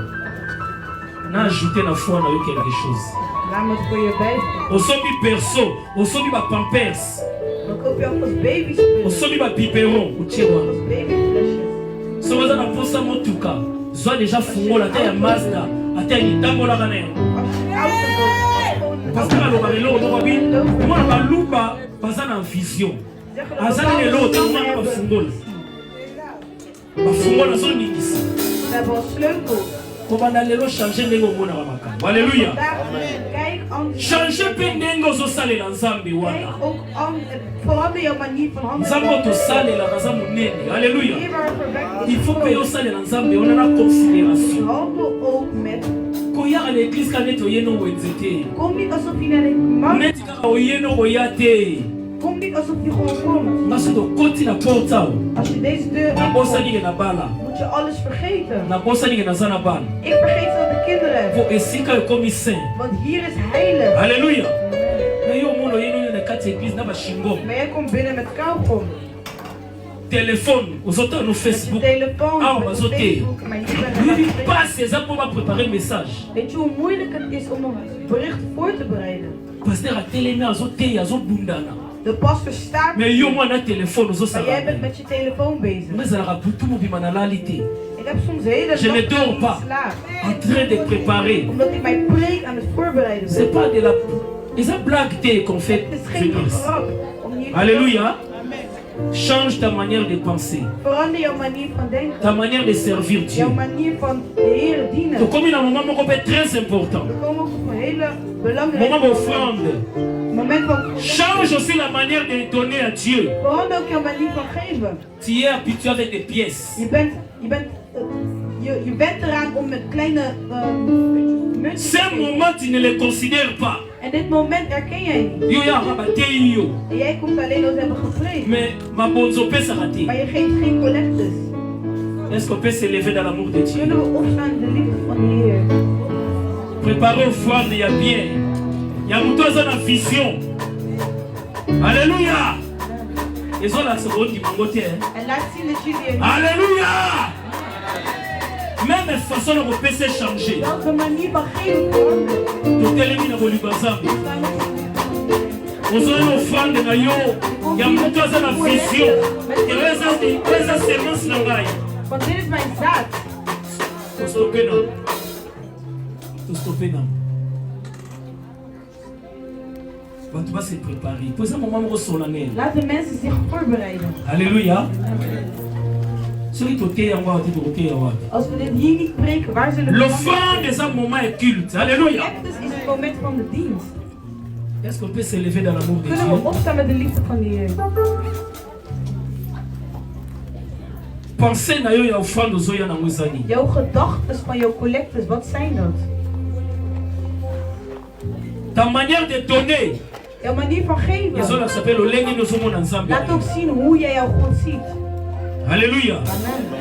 Na ajouter na foi na yo quelque chose. Laat me het voor je bij. Osobi perso, osobi ba pampers. Dan koop je alvast babyspullen. Osobi ba biberon, uchewa. Babyflesjes. Sokozo na posa motuka. Zo déjà fungola ta ya Mazda. Ate ni tambola kana yo. Parce que la lobalo lobabi, moi na luba bazana vision. Azana le loto moi na fungola. Ba fungola zo ningisa. Dat was sleutel. Kobanda lelo changer ndenge omona ba makambo. Alléluia. Kijk anders. Changer pe ndenge zo salela nzambe wana. Kijk ook anders. Verander jouw manier van handelen. Nzambe to salela kaza munene. Alléluia. Il faut que yo salela nzambe on a la considération. Handel ook met. Koya à l'église quand est oyeno wenzete. Kom niet alsof je naar de man. Net ka oyeno oyate. Kom niet alsof je gewoon komt. Parce que koti na porta. Als je deze deur na bossa ni na bala. Moet je alles vergeten. Na bossa ni na zana ban. Ik vergeet zelf de kinderen. Voor esika comme saint. Want hier is heilig. Halleluja. Na yo mono oyeno na kati église na ba shingo. Maar jij komt binnen met kauwgom. Téléphone, aux autres nos Facebook. Ah, on va sauter. Oui, passe ça pour préparer le message. Weet je hoe moeilijk het is om een bericht voor te bereiden? Pasteur a télé à zoter, à zobundana. De pastor staat. Mais yo moi na téléphone, aux maar jij bent met je telefoon bezig. Mais ça a tout mon bimanalité. Ik heb soms hele je ne dors pas. En train de préparer. Omdat ik mijn preek aan het voorbereiden ben. C'est pas de la. Is a blague qu'on fait. Het is geen grap. Alléluia. Change ta manière de penser. Verander jouw manier van denken. Ta manière de servir Dieu. Jouw manier van de Heer dienen. Donc comme il y a un moment très important. We komen op een hele belangrijke moment d'offrande. Moment van. Change aussi la manière de donner à Dieu. Verander ook jouw manier van geven. Tu es habitué avec des pièces. Je bent eraan om met kleine munten. Ces moments tu ne les considères pas. En dit moment herken jij niet. En jij komt alleen als hebben gepreekt. Maar je geeft geen collectes. Est-ce qu'on peut s'élever dans l'amour de Dieu? Kunnen we opstaan in de liefde van de Heer? Préparez au foire, il y a bien. Il y a beaucoup de vision. Alléluia. Et ça la seconde qui m'ont goûté. En laat zien dat jullie. Alléluia. Même façon de se changer. Welke manier van geven veranderen? Tout élimine vos libazambi. Nous avons une offrande na yo. Il y a beaucoup de vision. Et les semences n'engaient. Want dit is mijn zaad. Tout stopper non. Tout stopper non. se préparer. Pour ça, moment solennel. Laat de mensen zich voorbereiden. Alléluia. Als we dit hier niet preken, waar zullen we l'offrande is un moment est culte. Alléluia. Het is het moment van de dienst. Est-ce qu'on peut s'élever dans l'amour de Dieu? Kunnen we opstaan met de liefde van de Heer? Pensez na yo ya offrande zo ya na mwezani. Jouw gedachten van jouw collectes, wat zijn dat? Ta manière de donner. Jouw manier van geven. Laat ook zien hoe jij jouw God ziet. Alléluia.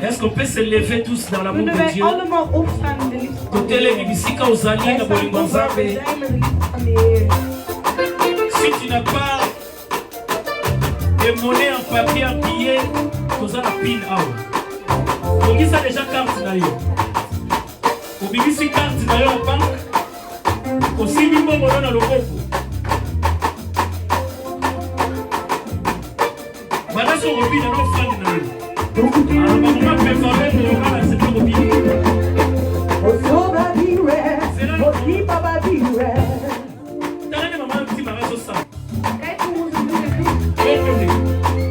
Est-ce qu'on peut se lever tous dans l'amour de Dieu? Kunnen wij allemaal opstaan in de liefde van de Heer? Wij zijn met de liefde van de Heer. Si tu n'as pas de monnaie en papier en billet, tu as la pin out. Donc ça déjà carte na yo. Ou bien si carte na yo en banque, aussi bimbo mono na loboko. Voilà son robin na no fan na yo. Alors maman peut faire le yoga na c'est robin. Osoba biwe, okipa babiwe. Tane maman petit mari so ça. Kijk hoe we het doen.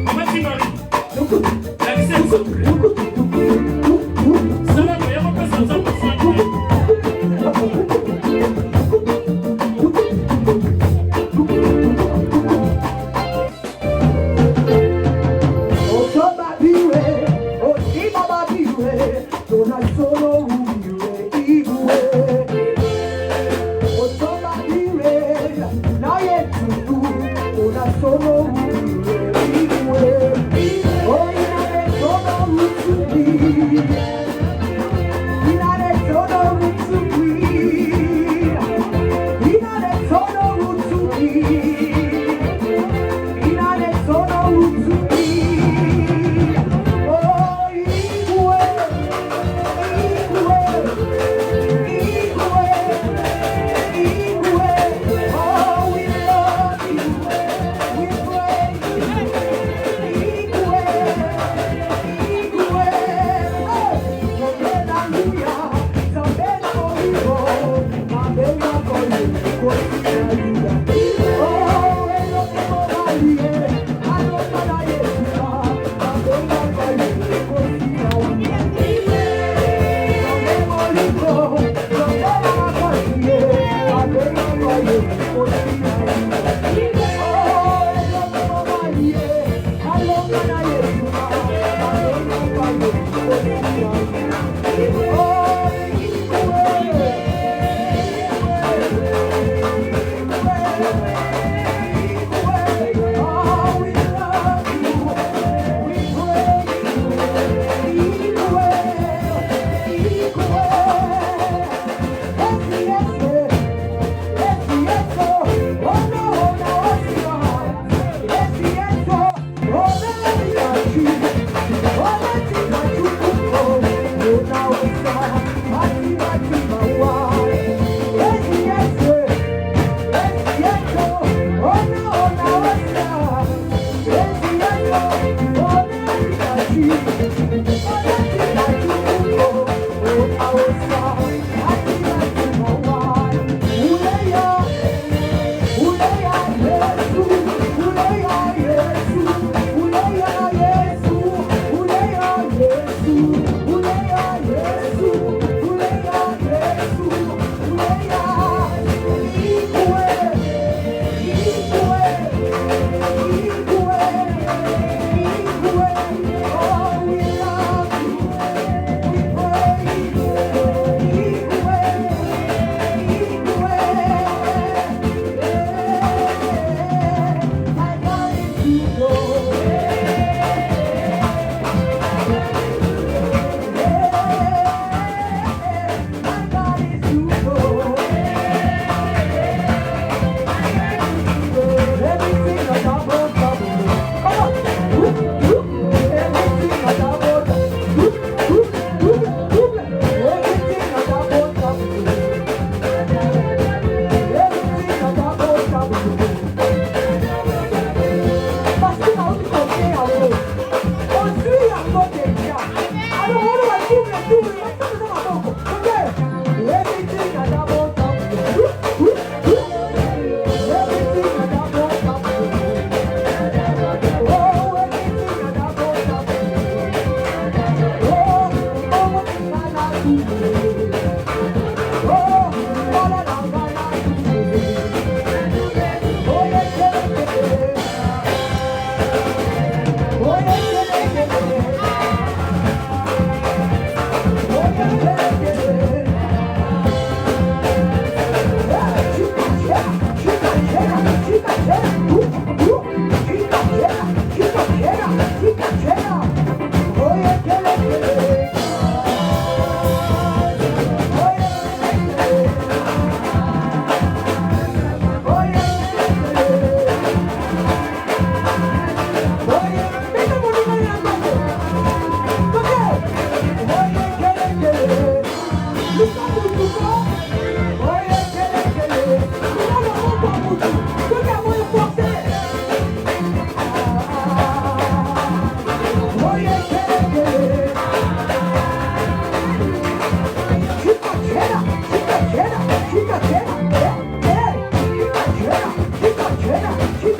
Maman petit mari. La licence.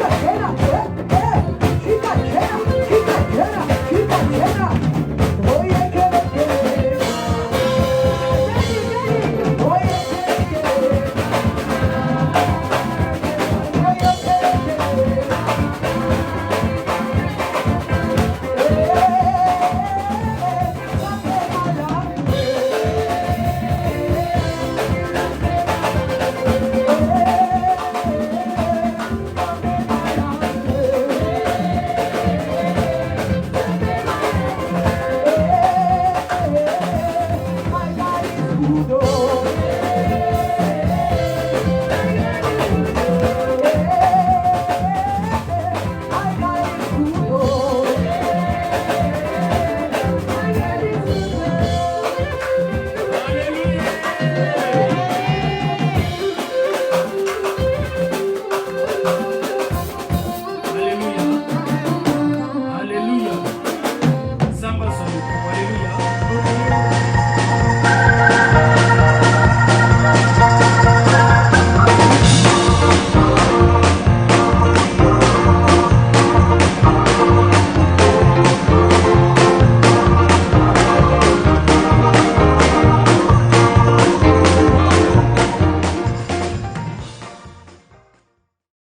Ela